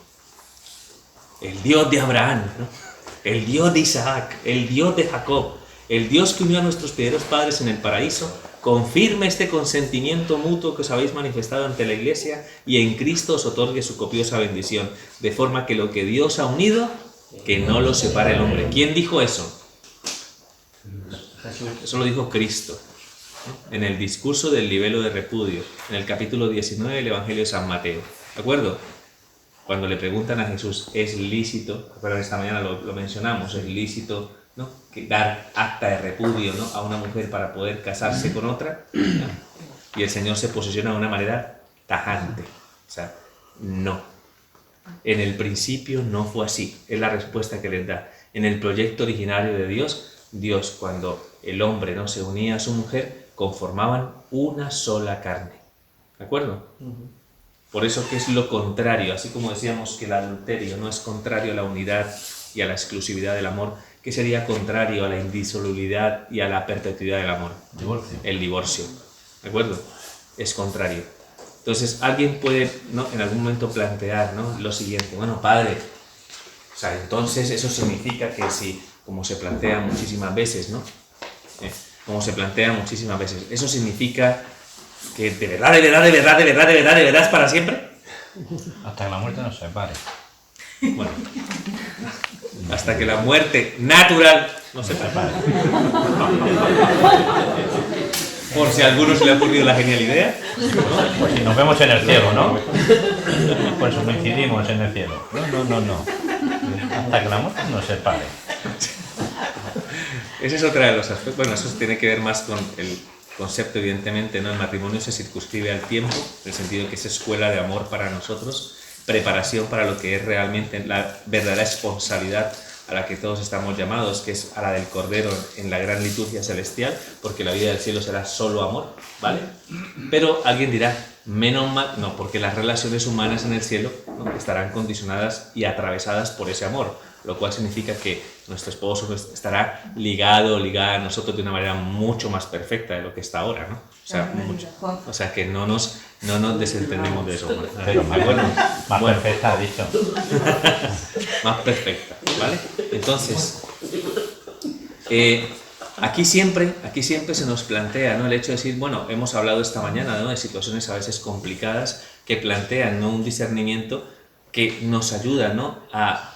El Dios de Abraham, ¿no?, el Dios de Isaac, el Dios de Jacob, el Dios que unió a nuestros primeros padres en el paraíso, confirme este consentimiento mutuo que os habéis manifestado ante la Iglesia y en Cristo os otorgue su copiosa bendición, de forma que lo que Dios ha unido, que no lo separe el hombre. ¿Quién dijo eso? Eso lo dijo Cristo, ¿no?, en el discurso del libelo de repudio, en el capítulo 19 del Evangelio de San Mateo. ¿De acuerdo? Cuando le preguntan a Jesús, ¿es lícito? Pero esta mañana lo mencionamos, ¿es lícito, ¿no?, que dar acta de repudio, ¿no?, a una mujer para poder casarse con otra? ¿No? Y el Señor se posiciona de una manera tajante. O sea, no. En el principio no fue así. Es la respuesta que les da. En el proyecto originario de Dios, cuando el hombre, ¿no?, se unía a su mujer, conformaban una sola carne. ¿De acuerdo? Por eso que es lo contrario, así como decíamos que el adulterio no es contrario a la unidad y a la exclusividad del amor, que sería contrario a la indisolubilidad y a la perpetuidad del amor. Divorcio. El divorcio. ¿De acuerdo? Es contrario. Entonces, alguien puede, ¿no?, en algún momento plantear, ¿no?, lo siguiente. Bueno, padre, o sea, entonces eso significa que si, como se plantea muchísimas veces, ¿no? Como se plantea muchísimas veces, ¿eso significa que de verdad es para siempre? Hasta que la muerte nos separe. Bueno, hasta que la muerte natural nos separe. Por si a alguno se le ha ocurrido la genial idea. Pues si nos vemos en el cielo, ¿no? Pues coincidimos en el cielo. No. Hasta que la muerte nos separe. Ese es otro de los aspectos. Bueno, eso tiene que ver más con el concepto, evidentemente, ¿no? El matrimonio se circunscribe al tiempo, en el sentido de que es escuela de amor para nosotros, preparación para lo que es realmente la verdadera responsabilidad a la que todos estamos llamados, que es a la del Cordero en la gran liturgia celestial, porque la vida del cielo será solo amor, ¿vale? Pero alguien dirá, menos mal, no, porque las relaciones humanas en el cielo, ¿no?, estarán condicionadas y atravesadas por ese amor, lo cual significa que nuestro esposo estará ligado o ligada a nosotros de una manera mucho más perfecta de lo que está ahora, ¿no? O sea que no nos desentendemos de eso. Pero más perfecta, ha dicho. Más perfecta, ¿vale? Entonces, aquí siempre se nos plantea, ¿no?, el hecho de decir, bueno, hemos hablado esta mañana, ¿no?, de situaciones a veces complicadas que plantean, ¿no?, un discernimiento que nos ayuda, ¿no?, a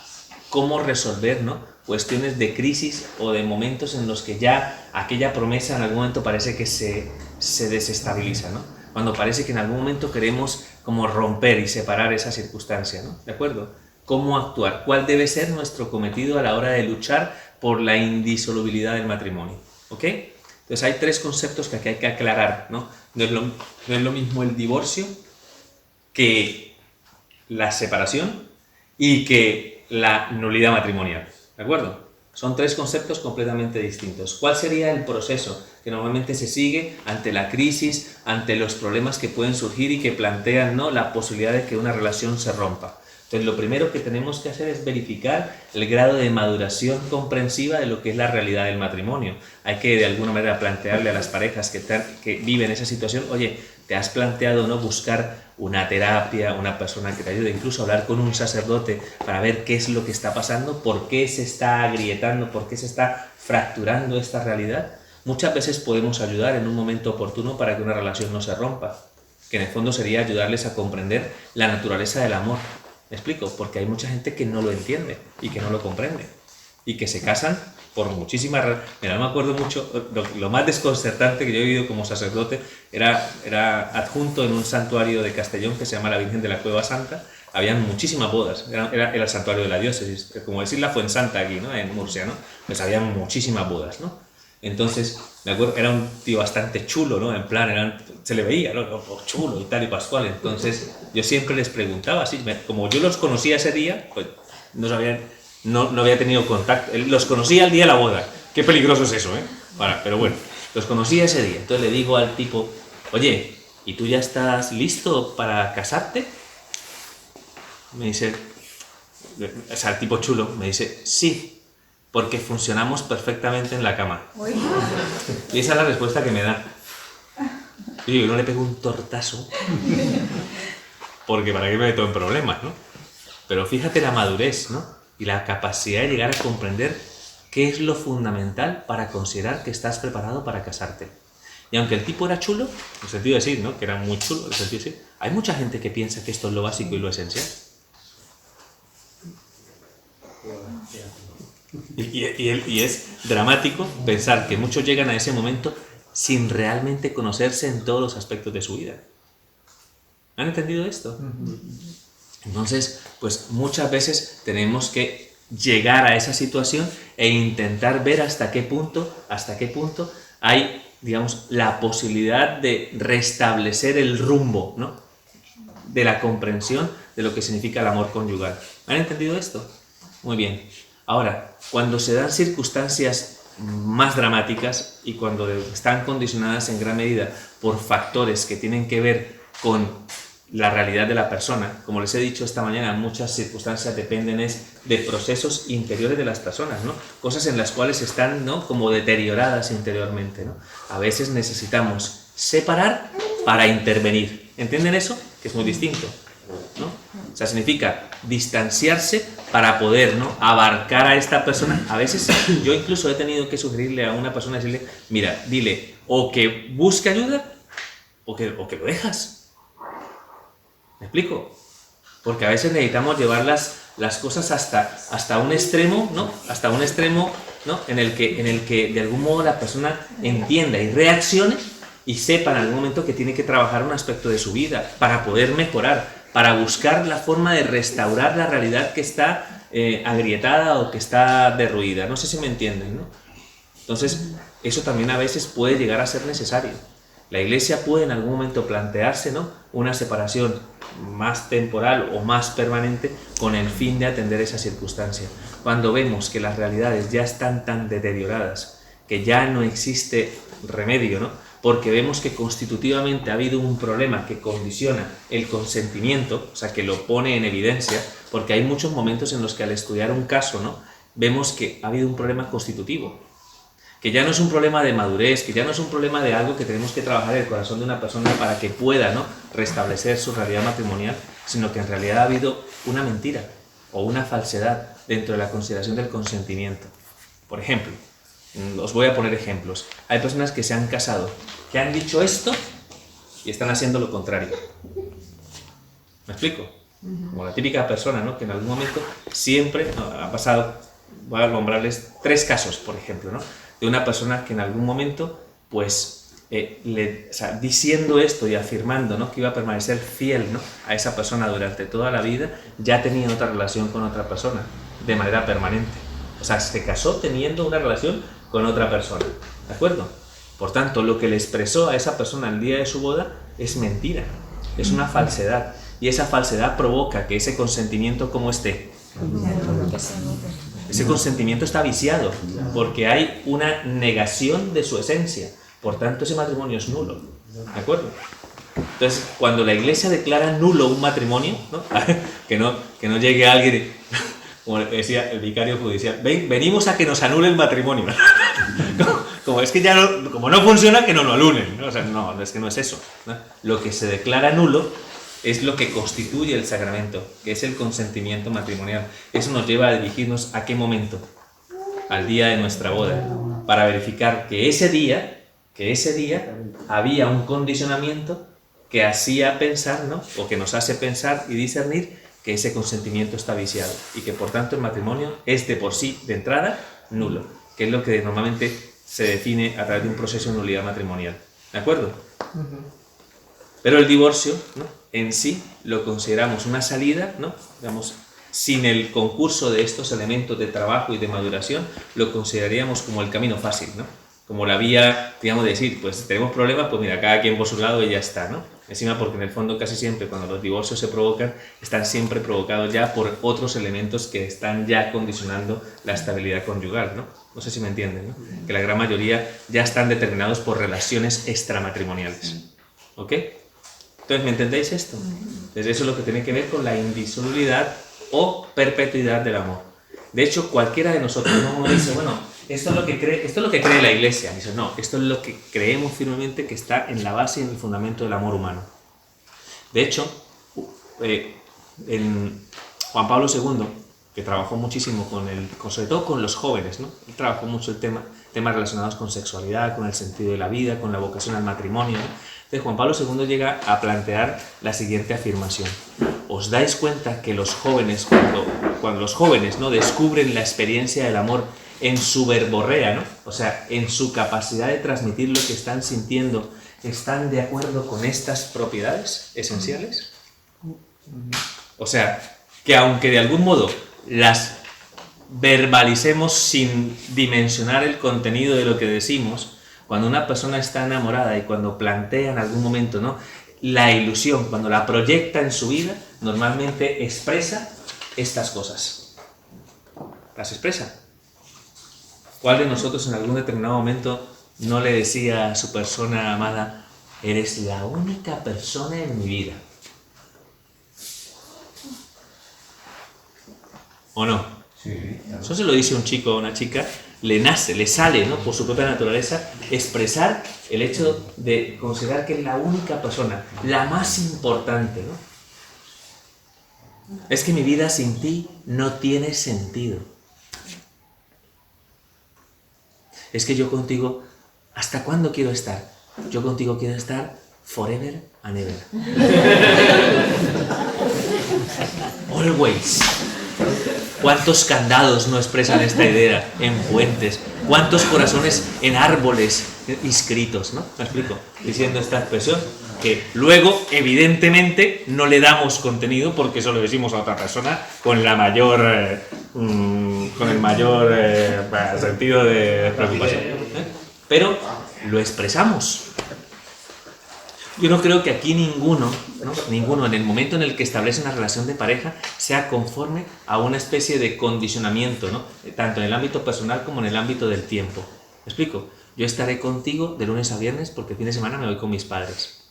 cómo resolver, ¿no?, cuestiones de crisis o de momentos en los que ya aquella promesa en algún momento parece que se desestabiliza, ¿no? Cuando parece que en algún momento queremos como romper y separar esa circunstancia, ¿no? ¿De acuerdo? ¿Cómo actuar? ¿Cuál debe ser nuestro cometido a la hora de luchar por la indisolubilidad del matrimonio? ¿Ok? Entonces hay tres conceptos que aquí hay que aclarar, ¿no? No es lo mismo el divorcio que la separación y que la nulidad matrimonial, ¿de acuerdo? Son tres conceptos completamente distintos. ¿Cuál sería el proceso que normalmente se sigue ante la crisis, ante los problemas que pueden surgir y que plantean, ¿no?, la posibilidad de que una relación se rompa? Entonces, lo primero que tenemos que hacer es verificar el grado de maduración comprensiva de lo que es la realidad del matrimonio. Hay que, de alguna manera, plantearle a las parejas que viven esa situación, oye, ¿te has planteado, no, buscar una terapia, una persona que te ayude, incluso hablar con un sacerdote para ver qué es lo que está pasando, por qué se está agrietando, por qué se está fracturando esta realidad? Muchas veces podemos ayudar en un momento oportuno para que una relación no se rompa, que en el fondo sería ayudarles a comprender la naturaleza del amor. ¿Me explico? Porque hay mucha gente que no lo entiende y que no lo comprende y que se casan por muchísimas razones. Mira, no me acuerdo mucho, lo más desconcertante que yo he vivido como sacerdote era adjunto en un santuario de Castellón que se llama la Virgen de la Cueva Santa. Habían muchísimas bodas, era el santuario de la diócesis, como decir la Fuensanta aquí, ¿no?, en Murcia, ¿no? Pues habían muchísimas bodas, ¿no? Entonces, me acuerdo, era un tío bastante chulo, ¿no? En plan, se le veía, ¿no?, chulo y tal y pascual. Entonces, yo siempre les preguntaba, así, como yo los conocía ese día, pues no había tenido contacto. Los conocía el día de la boda. Qué peligroso es eso, ¿eh? Pero bueno, los conocía ese día. Entonces le digo al tipo, oye, ¿y tú ya estás listo para casarte? Me dice, o sea, el tipo chulo me dice, sí, porque funcionamos perfectamente en la cama. Y esa es la respuesta que me da. Y yo no le pego un tortazo, porque para qué me meto en problemas, ¿no? Pero fíjate la madurez, ¿no?, y la capacidad de llegar a comprender qué es lo fundamental para considerar que estás preparado para casarte. Y aunque el tipo era chulo, en el sentido de decir, ¿no?, que era muy chulo, en el sentido de decir, hay mucha gente que piensa que esto es lo básico y lo esencial. Y es dramático pensar que muchos llegan a ese momento sin realmente conocerse en todos los aspectos de su vida. ¿Han entendido esto? Entonces, pues muchas veces tenemos que llegar a esa situación e intentar ver hasta qué punto hay, digamos, la posibilidad de restablecer el rumbo, ¿no?, de la comprensión de lo que significa el amor conyugal. ¿Han entendido esto? Muy bien. Ahora, cuando se dan circunstancias más dramáticas y cuando están condicionadas en gran medida por factores que tienen que ver con la realidad de la persona, como les he dicho esta mañana, muchas circunstancias dependen de procesos interiores de las personas, ¿no?, cosas en las cuales están, ¿no?, como deterioradas interiormente, ¿no? A veces necesitamos separar para intervenir. ¿Entienden eso? Que es muy distinto, ¿no? O sea, significa distanciarse para poder, ¿no?, abarcar a esta persona. A veces yo incluso he tenido que sugerirle a una persona, decirle, mira, dile o que busque ayuda o que lo dejas. ¿Me explico? Porque a veces necesitamos llevar las cosas hasta un extremo, ¿no?, hasta un extremo, ¿no?, en el que de algún modo la persona entienda y reaccione, y sepa en algún momento que tiene que trabajar un aspecto de su vida para poder mejorar, para buscar la forma de restaurar la realidad que está agrietada o que está derruida. No sé si me entienden, ¿no? Entonces, eso también a veces puede llegar a ser necesario. La Iglesia puede en algún momento plantearse, ¿no?, una separación más temporal o más permanente con el fin de atender esa circunstancia. Cuando vemos que las realidades ya están tan deterioradas, que ya no existe remedio, ¿no?, porque vemos que constitutivamente ha habido un problema que condiciona el consentimiento, o sea, que lo pone en evidencia, porque hay muchos momentos en los que al estudiar un caso, ¿no?, vemos que ha habido un problema constitutivo, que ya no es un problema de madurez, que ya no es un problema de algo que tenemos que trabajar en el corazón de una persona para que pueda, ¿no?, restablecer su realidad matrimonial, sino que en realidad ha habido una mentira o una falsedad dentro de la consideración del consentimiento. Por ejemplo, os voy a poner ejemplos. Hay personas que se han casado, que han dicho esto y están haciendo lo contrario. ¿Me explico? Como la típica persona, ¿no?, que en algún momento siempre ha pasado. Voy a nombrarles 3 casos, por ejemplo, ¿no?, de una persona que en algún momento, pues, diciendo esto y afirmando, ¿no?, que iba a permanecer fiel, ¿no?, a esa persona durante toda la vida, ya tenía otra relación con otra persona de manera permanente. O sea, se casó teniendo una relación con otra persona, ¿de acuerdo? Por tanto, lo que le expresó a esa persona el día de su boda es mentira, es una falsedad, y esa falsedad provoca que ese consentimiento, ¿cómo esté? Ese consentimiento está viciado, porque hay una negación de su esencia, por tanto ese matrimonio es nulo, ¿de acuerdo? Entonces, cuando la Iglesia declara nulo un matrimonio, ¿no?, que no llegue alguien y, como decía el vicario judicial, venimos a que nos anule el matrimonio. Como es que ya no, como no funciona, que no lo anulen, ¿no? O sea, no, es que no es eso, ¿no? Lo que se declara nulo es lo que constituye el sacramento, que es el consentimiento matrimonial. Eso nos lleva a dirigirnos ¿a qué momento? Al día de nuestra boda, para verificar que ese día había un condicionamiento que hacía pensar, ¿no?, o que nos hace pensar y discernir que ese consentimiento está viciado y que por tanto el matrimonio es de por sí, de entrada, nulo, que es lo que normalmente se define a través de un proceso de nulidad matrimonial. ¿De acuerdo? Pero el divorcio, ¿no?, en sí lo consideramos una salida, ¿no?, digamos, sin el concurso de estos elementos de trabajo y de maduración, lo consideraríamos como el camino fácil, ¿no?, como la vía, digamos, de decir, pues tenemos problemas, pues mira, cada quien por su lado y ya está, ¿no? Encima porque en el fondo casi siempre cuando los divorcios se provocan, están siempre provocados ya por otros elementos que están ya condicionando la estabilidad conyugal, ¿no? No sé si me entienden, ¿no? Que la gran mayoría ya están determinados por relaciones extramatrimoniales, ¿ok? Entonces, ¿me entendéis esto? Entonces eso es lo que tiene que ver con la indisolubilidad o perpetuidad del amor. De hecho, cualquiera de nosotros, ¿no?, uno dice, bueno, esto es lo que cree la Iglesia. Dice, no, esto es lo que creemos firmemente que está en la base y en el fundamento del amor humano. De hecho, en Juan Pablo II, que trabajó muchísimo sobre todo con los jóvenes, ¿no?, él trabajó mucho el temas relacionados con sexualidad, con el sentido de la vida, con la vocación al matrimonio, ¿no? Entonces Juan Pablo II llega a plantear la siguiente afirmación: ¿os dais cuenta que los jóvenes, cuando los jóvenes, ¿no?, descubren la experiencia del amor en su verborrea, ¿no?, o sea, en su capacidad de transmitir lo que están sintiendo, están de acuerdo con estas propiedades esenciales? O sea, que aunque de algún modo las verbalicemos sin dimensionar el contenido de lo que decimos, cuando una persona está enamorada y cuando plantea en algún momento, ¿no?, la ilusión, cuando la proyecta en su vida, normalmente expresa estas cosas. Las expresa. ¿Cuál de nosotros en algún determinado momento no le decía a su persona amada, eres la única persona en mi vida? ¿O no? Sí. Eso se lo dice un chico o una chica, le nace, le sale, ¿no?, por su propia naturaleza, expresar el hecho de considerar que es la única persona, la más importante, ¿no? Es que mi vida sin ti no tiene sentido. Es que yo contigo, ¿hasta cuándo quiero estar? Yo contigo quiero estar forever and ever. Always. ¿Cuántos candados no expresan esta idea en puentes? ¿Cuántos corazones en árboles inscritos? ¿No? ¿Me explico? Diciendo esta expresión, que luego, evidentemente, no le damos contenido porque eso lo decimos a otra persona con la mayor, con el mayor sentido de preocupación. Pero lo expresamos. Yo no creo que aquí ninguno, en el momento en el que establece una relación de pareja, sea conforme a una especie de condicionamiento, ¿no? Tanto en el ámbito personal como en el ámbito del tiempo. ¿Me explico? Yo estaré contigo de lunes a viernes porque el fin de semana me voy con mis padres.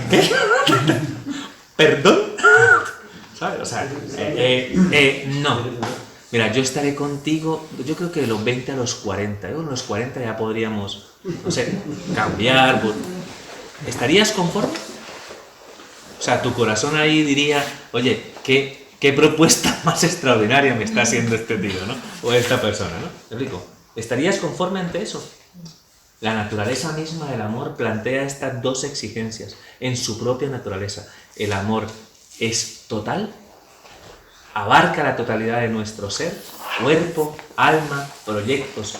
¿Qué? ¿Perdón? ¿Sabes? O sea, no. Mira, yo estaré contigo, yo creo que de los 20 a los 40. A los 40 ya podríamos, no sé, cambiar. ¿Estarías conforme? O sea, tu corazón ahí diría, oye, ¿qué propuesta más extraordinaria me está haciendo este tío, ¿no? O esta persona, ¿no? ¿Te explico? ¿Estarías conforme ante eso? La naturaleza misma del amor plantea estas dos exigencias en su propia naturaleza. El amor es total, abarca la totalidad de nuestro ser, cuerpo, alma, proyectos,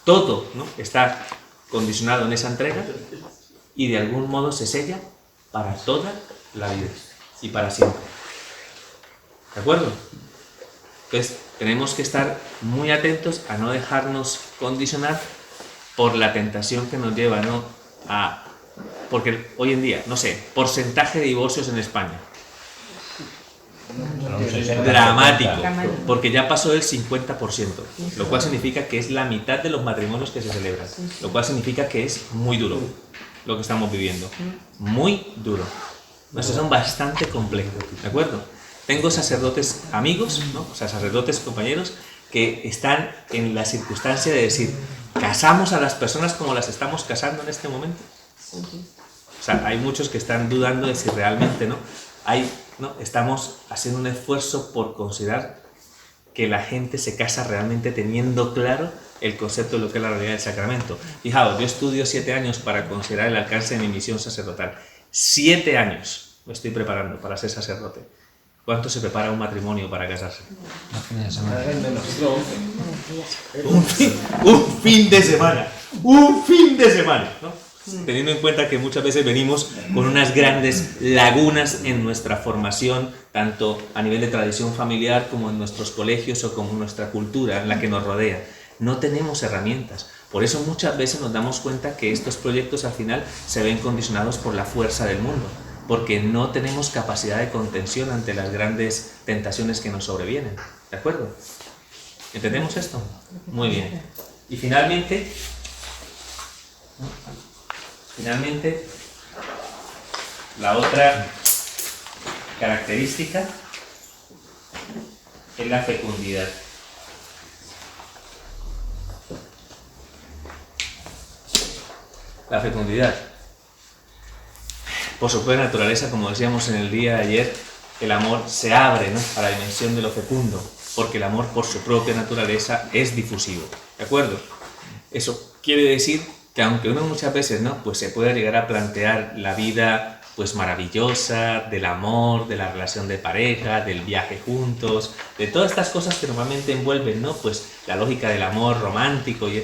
todo, ¿no? Está condicionado en esa entrega y de algún modo se sella para toda la vida y para siempre. ¿De acuerdo? Entonces, tenemos que estar muy atentos a no dejarnos condicionar por la tentación que nos lleva, ¿no? Porque hoy en día, no sé, porcentaje de divorcios en España. Dramático, porque ya pasó el 50%, lo cual significa que es la mitad de los matrimonios que se celebran, lo cual significa que es muy duro lo que estamos viviendo, muy duro. Eso son bastante complejos, ¿de acuerdo? Tengo sacerdotes amigos, ¿no? O sea, sacerdotes compañeros que están en la circunstancia de decir, ¿casamos a las personas como las estamos casando en este momento? O sea, hay muchos que están dudando de si realmente, ¿no? Estamos haciendo un esfuerzo por considerar que la gente se casa realmente teniendo claro el concepto de lo que es la realidad del sacramento. Fijaos, yo estudio 7 años para considerar el alcance de mi misión sacerdotal. 7 años me estoy preparando para ser sacerdote. ¿Cuánto se prepara un matrimonio para casarse? Un fin de semana. Un fin de semana, ¿no? Teniendo en cuenta que muchas veces venimos con unas grandes lagunas en nuestra formación, tanto a nivel de tradición familiar como en nuestros colegios o como en nuestra cultura, en la que nos rodea. No tenemos herramientas. Por eso muchas veces nos damos cuenta que estos proyectos al final se ven condicionados por la fuerza del mundo, porque no tenemos capacidad de contención ante las grandes tentaciones que nos sobrevienen. ¿De acuerdo? ¿Entendemos esto? Muy bien. Y finalmente, la otra característica es la fecundidad. La fecundidad. Por su propia naturaleza, como decíamos en el día de ayer, el amor se abre, ¿no?, a la dimensión de lo fecundo, porque el amor por su propia naturaleza es difusivo. ¿De acuerdo? Eso quiere decir que aunque uno muchas veces, ¿no?, pues se pueda llegar a plantear la vida pues maravillosa del amor, de la relación de pareja, del viaje juntos, de todas estas cosas que normalmente envuelven, ¿no?, pues la lógica del amor romántico y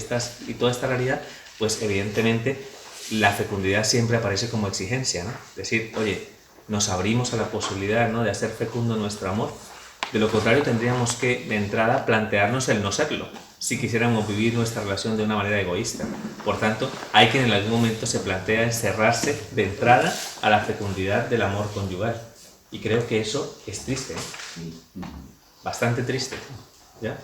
toda esta realidad, pues evidentemente la fecundidad siempre aparece como exigencia, ¿no? Es decir, oye, nos abrimos a la posibilidad, ¿no?, de hacer fecundo nuestro amor. De lo contrario, tendríamos que, de entrada, plantearnos el no serlo, si quisiéramos vivir nuestra relación de una manera egoísta. Por tanto, hay quien en algún momento se plantea encerrarse de entrada a la fecundidad del amor conyugal. Y creo que eso es triste, ¿eh? Bastante triste, ¿ya?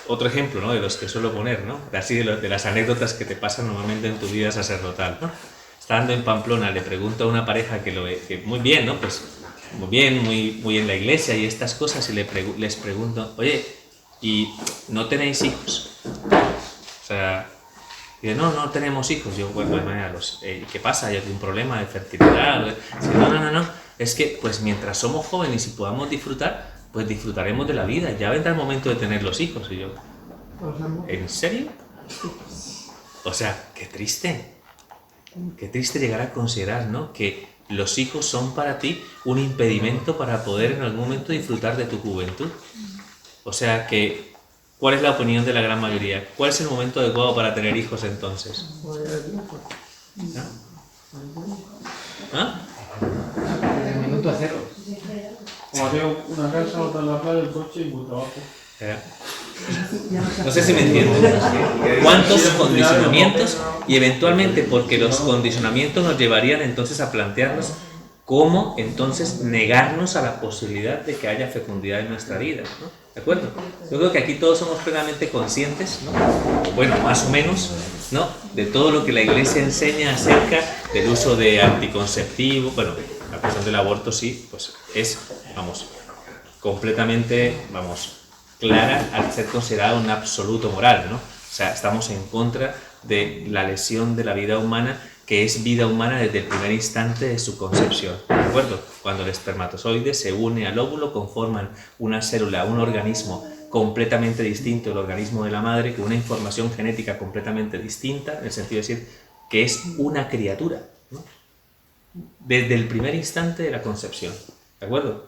Otro ejemplo, ¿no?, de los que suelo poner, ¿no?, de las anécdotas que te pasan normalmente en tu vida sacerdotal, ¿no? Estando en Pamplona, le pregunto a una pareja que muy bien, ¿no?, pues muy bien, muy en la iglesia y estas cosas, y les pregunto, oye, ¿y no tenéis hijos? O sea, dice, no tenemos hijos. Yo, bueno, de manera, ¿qué pasa? ¿Hay algún problema de fertilidad? Dice, no, es que pues mientras somos jóvenes y podamos disfrutar, pues disfrutaremos de la vida, ya vendrá el momento de tener los hijos. Y yo, ¿en serio? O sea, qué triste. qué triste llegar a considerar, ¿no?, que los hijos son para ti un impedimento para poder en algún momento disfrutar de tu juventud. O sea que, ¿cuál es la opinión de la gran mayoría? ¿Cuál es el momento adecuado para tener hijos entonces? ¿Ah? ¿Ah? El minuto cero. Como tengo una casa, otra en la playa, el coche y muy trabajo. No sé si me entienden. ¿Cuántos condicionamientos? Y eventualmente, porque los condicionamientos nos llevarían entonces a plantearnos cómo entonces negarnos a la posibilidad de que haya fecundidad en nuestra vida, ¿no? ¿De acuerdo? Yo creo que aquí todos somos plenamente conscientes, ¿no? Bueno, más o menos, ¿no?, de todo lo que la Iglesia enseña acerca del uso de anticonceptivos. Bueno, la cuestión del aborto sí, pues es, vamos, completamente, vamos, clara al ser considerada un absoluto moral, ¿no? O sea, estamos en contra de la lesión de la vida humana, que es vida humana desde el primer instante de su concepción, ¿de acuerdo? Cuando el espermatozoide se une al óvulo, conforman una célula, un organismo completamente distinto del organismo de la madre, con una información genética completamente distinta, en el sentido de decir que es una criatura, ¿no?, desde el primer instante de la concepción, ¿de acuerdo?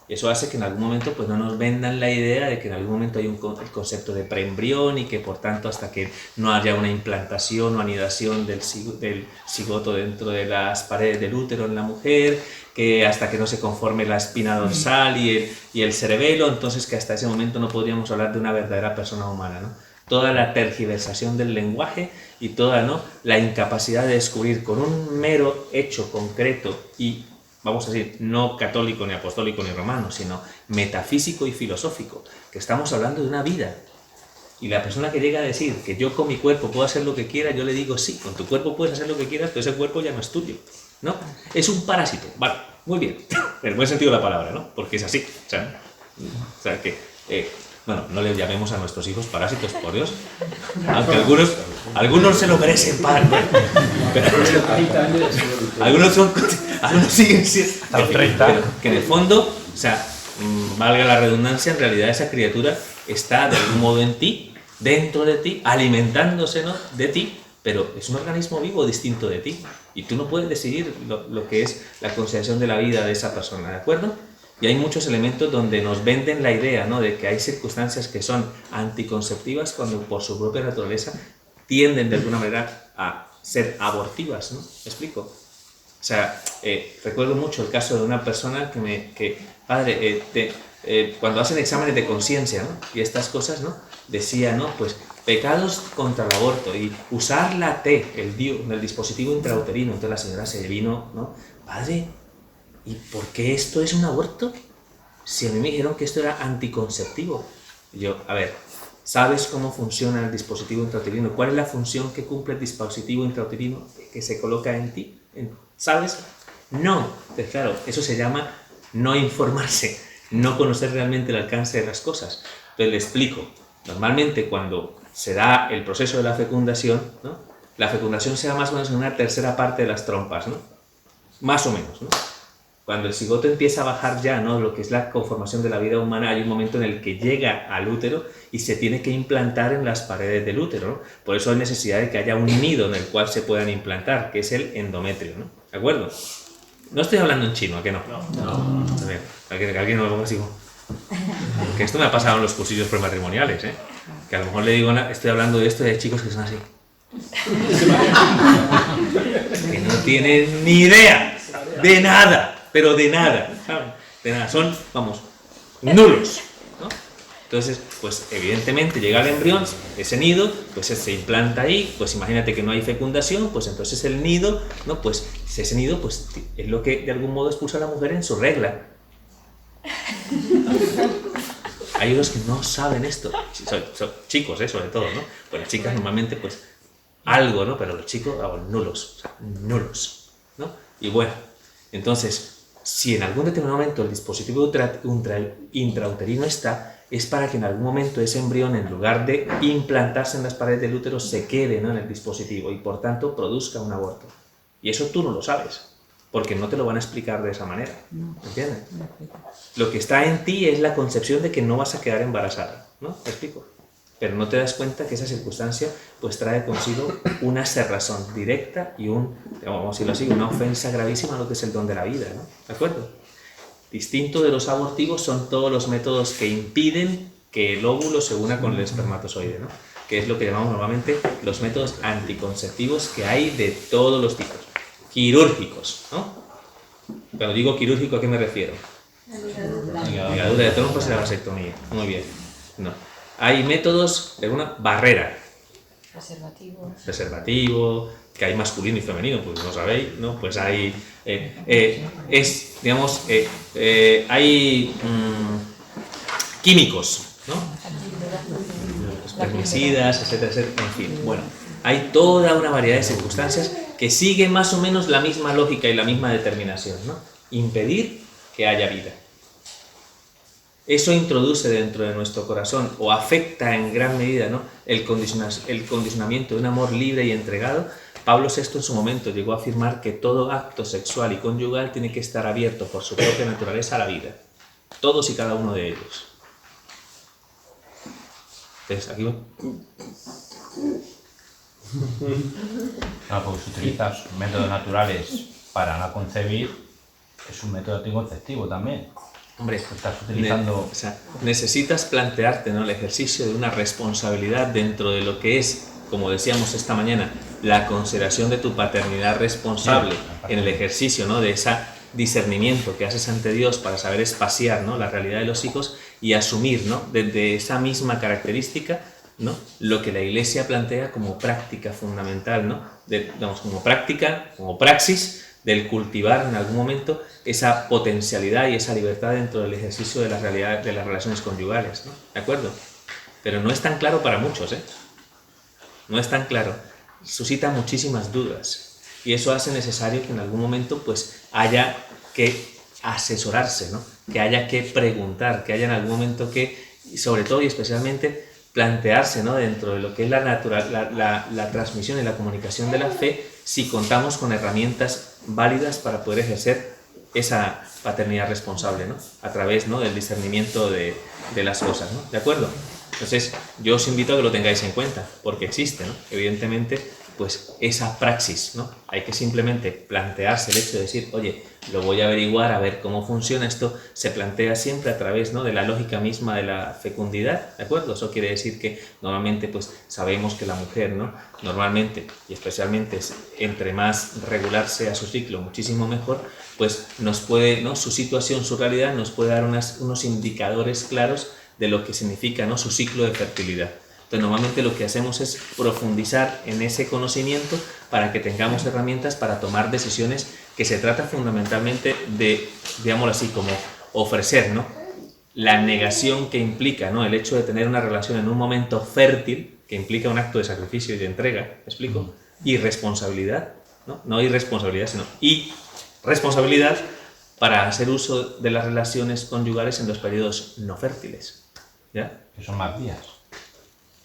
Eso hace que en algún momento pues no nos vendan la idea de que en algún momento hay el concepto de preembrión y que por tanto hasta que no haya una implantación o anidación del cigoto dentro de las paredes del útero en la mujer, que hasta que no se conforme la espina dorsal y el cerebelo, entonces que hasta ese momento no podríamos hablar de una verdadera persona humana, ¿no? Toda la tergiversación del lenguaje y toda, ¿no?, la incapacidad de descubrir con un mero hecho concreto y, vamos a decir, no católico, ni apostólico, ni romano, sino metafísico y filosófico, que estamos hablando de una vida. Y la persona que llega a decir que yo con mi cuerpo puedo hacer lo que quiera, yo le digo, sí, con tu cuerpo puedes hacer lo que quieras, pero ese cuerpo ya no es tuyo, ¿no? Es un parásito, vale, muy bien, en el buen sentido de la palabra, ¿no? Porque es así, o sea que, bueno, no le llamemos a nuestros hijos parásitos, por Dios, aunque algunos se lo merecen, padre, pero algunos siguen siendo, hasta los 30. pero que en el fondo, o sea, valga la redundancia, en realidad esa criatura está de algún modo en ti, dentro de ti, alimentándose, ¿no?, de ti, pero es un organismo vivo distinto de ti y tú no puedes decidir lo que es la consideración de la vida de esa persona, ¿de acuerdo? Y hay muchos elementos donde nos venden la idea, ¿no?, de que hay circunstancias que son anticonceptivas cuando por su propia naturaleza tienden de alguna manera a ser abortivas, ¿no? ¿Me explico? O sea, recuerdo mucho el caso de una persona padre, cuando hacen exámenes de conciencia, ¿no?, y estas cosas, ¿no?, decía, ¿no?, pues pecados contra el aborto y usar la T, el dispositivo intrauterino. Entonces la señora se vino, ¿no?, padre, ¿y por qué esto es un aborto? Si a mí me dijeron que esto era anticonceptivo. Y yo, a ver, ¿sabes cómo funciona el dispositivo intrauterino? ¿Cuál es la función que cumple el dispositivo intrauterino que se coloca en ti? ¿Sabes? No. Pues claro, eso se llama no informarse, no conocer realmente el alcance de las cosas. Entonces le explico. Normalmente cuando se da el proceso de la fecundación, ¿no?, la fecundación se da más o menos en una tercera parte de las trompas, ¿no? Más o menos, ¿no? Cuando el cigoto empieza a bajar ya, ¿no?, lo que es la conformación de la vida humana, hay un momento en el que llega al útero y se tiene que implantar en las paredes del útero, ¿no? Por eso hay necesidad de que haya un nido en el cual se puedan implantar, que es el endometrio, ¿no? ¿De acuerdo? No estoy hablando en chino, ¿a qué no? No. A ver, que alguien no me ponga así. Que esto me ha pasado en los cursillos prematrimoniales, ¿eh? Que a lo mejor le digo, estoy hablando de esto y hay chicos que son así. Que no tienen ni idea de nada. Pero de nada, ¿saben? De nada, son, vamos, nulos, ¿no? Entonces, pues evidentemente llega el embrión, ese nido, pues se implanta ahí, pues imagínate que no hay fecundación, pues entonces el nido, ¿no? Pues ese nido pues es lo que de algún modo expulsa a la mujer en su regla. Hay unos que no saben esto, son chicos, sobre todo, ¿no? Pues las chicas normalmente pues algo, ¿no? Pero los chicos, nulos, o sea, nulos, ¿no? Y bueno, entonces, si en algún determinado momento el dispositivo intrauterino está, es para que en algún momento ese embrión, en lugar de implantarse en las paredes del útero, se quede, ¿no?, en el dispositivo y por tanto produzca un aborto. Y eso tú no lo sabes, porque no te lo van a explicar de esa manera, ¿entiendes? Lo que está en ti es la concepción de que no vas a quedar embarazada, ¿no? ¿Me explico? pero no te das cuenta que esa circunstancia pues trae consigo una cerrazón directa y vamos a decirlo así, una ofensa gravísima a lo que es el don de la vida, ¿no? ¿De acuerdo? Distinto de los abortivos son todos los métodos que impiden que el óvulo se una con el espermatozoide, ¿no? Que es lo que llamamos normalmente los métodos anticonceptivos, que hay de todos los tipos. Quirúrgicos, ¿no? Cuando digo quirúrgico, ¿a qué me refiero? Ligadura de trompos y la vasectomía. Muy bien. No. Hay métodos de una barrera. Preservativo, que hay masculino y femenino, pues no sabéis, ¿no? Pues hay, hay químicos, ¿no? Espermicidas, etcétera, etcétera, en fin, bueno, hay toda una variedad de circunstancias que siguen más o menos la misma lógica y la misma determinación, ¿no? Impedir que haya vida. Eso introduce dentro de nuestro corazón o afecta en gran medida, ¿no?, el condicionamiento de un amor libre y entregado. Pablo VI en su momento llegó a afirmar que todo acto sexual y conyugal tiene que estar abierto por su propia naturaleza a la vida. Todos y cada uno de ellos. Entonces, aquí va. No, porque si utilizas métodos naturales para no concebir, es un método anticonceptivo también. Hombre, estás utilizando... necesitas plantearte, ¿no?, el ejercicio de una responsabilidad dentro de lo que es, como decíamos esta mañana, la consideración de tu paternidad responsable, en el ejercicio, ¿no?, de ese discernimiento que haces ante Dios para saber espaciar, ¿no?, la realidad de los hijos y asumir, ¿no?, desde esa misma característica, ¿no?, lo que la Iglesia plantea como práctica fundamental, ¿no?, digamos, como práctica, como praxis del cultivar en algún momento esa potencialidad y esa libertad dentro del ejercicio de la realidad de las relaciones conyugales, ¿no? ¿De acuerdo? Pero no es tan claro para muchos, ¿eh? No es tan claro. Suscita muchísimas dudas y eso hace necesario que en algún momento pues haya que asesorarse, ¿no?, que haya que preguntar, que haya en algún momento que, sobre todo y especialmente, plantearse, ¿no?, dentro de lo que es la transmisión y la comunicación de la fe, si contamos con herramientas válidas para poder ejercer esa paternidad responsable, ¿no?, a través, ¿no?, del discernimiento de las cosas, ¿no? ¿De acuerdo? Entonces, yo os invito a que lo tengáis en cuenta, porque existe, ¿no?, evidentemente, pues esa praxis, ¿no? Hay que simplemente plantearse el hecho de decir, oye, lo voy a averiguar, a ver cómo funciona esto. Se plantea siempre a través, ¿no?, de la lógica misma de la fecundidad, ¿de acuerdo? Eso quiere decir que normalmente pues sabemos que la mujer, ¿no?, normalmente y especialmente entre más regular sea su ciclo, muchísimo mejor, pues nos puede, ¿no?, su situación, su realidad nos puede dar unos indicadores claros de lo que significa, ¿no?, su ciclo de fertilidad. Entonces, normalmente lo que hacemos es profundizar en ese conocimiento para que tengamos herramientas para tomar decisiones, que se trata fundamentalmente de, digámoslo así, como ofrecer, ¿no?, la negación que implica, ¿no?, el hecho de tener una relación en un momento fértil, que implica un acto de sacrificio y de entrega, ¿me explico? Y responsabilidad, ¿no? No irresponsabilidad, sino y responsabilidad para hacer uso de las relaciones conyugales en los periodos no fértiles, ¿ya? Que son más días.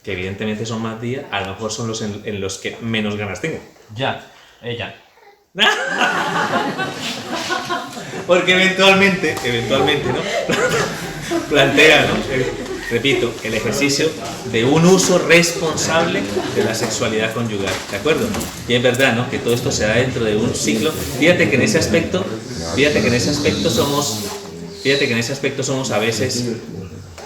Que evidentemente son más días, a lo mejor son los en los que menos ganas tengo. Ya, ella. Porque eventualmente, ¿no?, plantea, ¿no?, repito, el ejercicio de un uso responsable de la sexualidad conyugal, ¿de acuerdo? Y es verdad, ¿no?, que todo esto se da dentro de un ciclo. Fíjate que en ese aspecto somos a veces...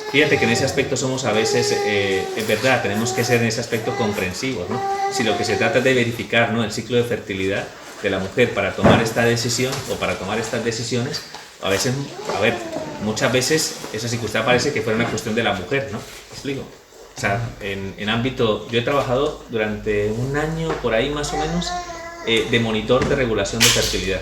Fíjate que en ese aspecto somos a veces, es verdad, tenemos que ser en ese aspecto comprensivos, ¿no? Si lo que se trata es de verificar, ¿no?, el ciclo de fertilidad de la mujer para tomar esta decisión o para tomar estas decisiones, a veces, muchas veces esa circunstancia parece que fuera una cuestión de la mujer, ¿no? ¿Me explico? O sea, en ámbito, yo he trabajado durante un año, por ahí más o menos, de monitor de regulación de fertilidad.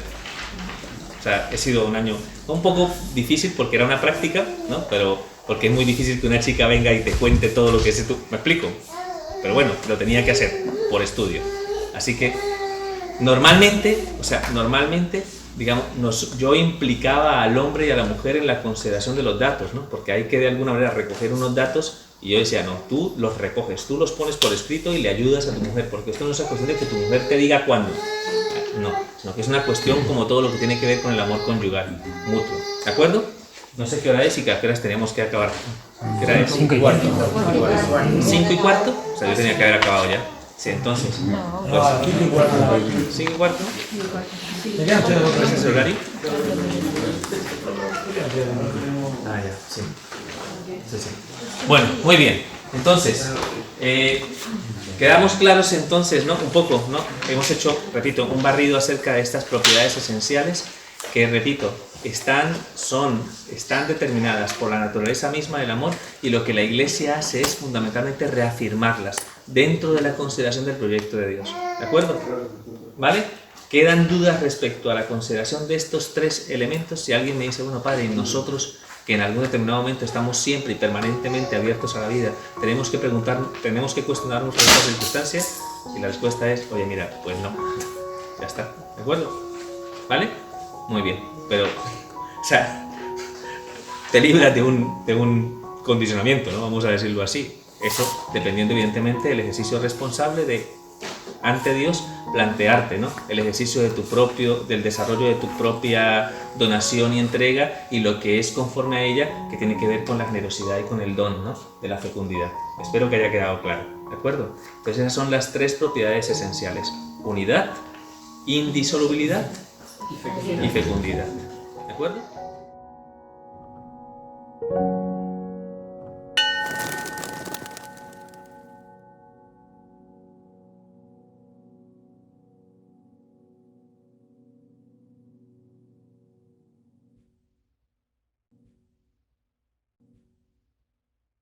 O sea, he sido un año un poco difícil porque era una práctica, ¿no?, pero... porque es muy difícil que una chica venga y te cuente todo lo que sé tú, ¿me explico? Pero bueno, lo tenía que hacer por estudio. Así que normalmente, digamos, yo implicaba al hombre y a la mujer en la consideración de los datos, ¿no? Porque hay que de alguna manera recoger unos datos y yo decía, no, tú los recoges, tú los pones por escrito y le ayudas a tu mujer, porque esto no es una cuestión de que tu mujer te diga cuándo, no, sino que es una cuestión como todo lo que tiene que ver con el amor conyugal, mutuo, ¿de acuerdo? No sé qué hora es y a qué horas tenemos que acabar. ¿Qué hora es? 5 y cuarto. 5 y cuarto. O sea, yo tenía que haber acabado ya. Sí, entonces. Pues, 5 y cuarto. ¿Es ese horario? Ah, ya, sí. Sí, sí. Bueno, muy bien. Entonces, quedamos claros entonces, ¿no? Un poco, ¿no? Hemos hecho, repito, un barrido acerca de estas propiedades esenciales que, repito, están determinadas por la naturaleza misma del amor, y lo que la Iglesia hace es fundamentalmente reafirmarlas dentro de la consideración del proyecto de Dios. ¿De acuerdo? ¿Vale? Quedan dudas respecto a la consideración de estos tres elementos. Si alguien me dice, bueno, padre, nosotros que en algún determinado momento estamos siempre y permanentemente abiertos a la vida, tenemos que cuestionarnos por esta circunstancia, y la respuesta es, oye, mira, pues no, ya está, ¿de acuerdo? ¿Vale? Muy bien, pero, o sea, te libras de un condicionamiento, ¿no? Vamos a decirlo así. Eso dependiendo evidentemente del ejercicio responsable de, ante Dios, plantearte, ¿no? El ejercicio del desarrollo de tu propia donación y entrega, y lo que es conforme a ella, que tiene que ver con la generosidad y con el don, ¿no? De la fecundidad. Espero que haya quedado claro, ¿de acuerdo? Entonces esas son las tres propiedades esenciales: unidad, indisolubilidad y fecundidad, ¿de acuerdo?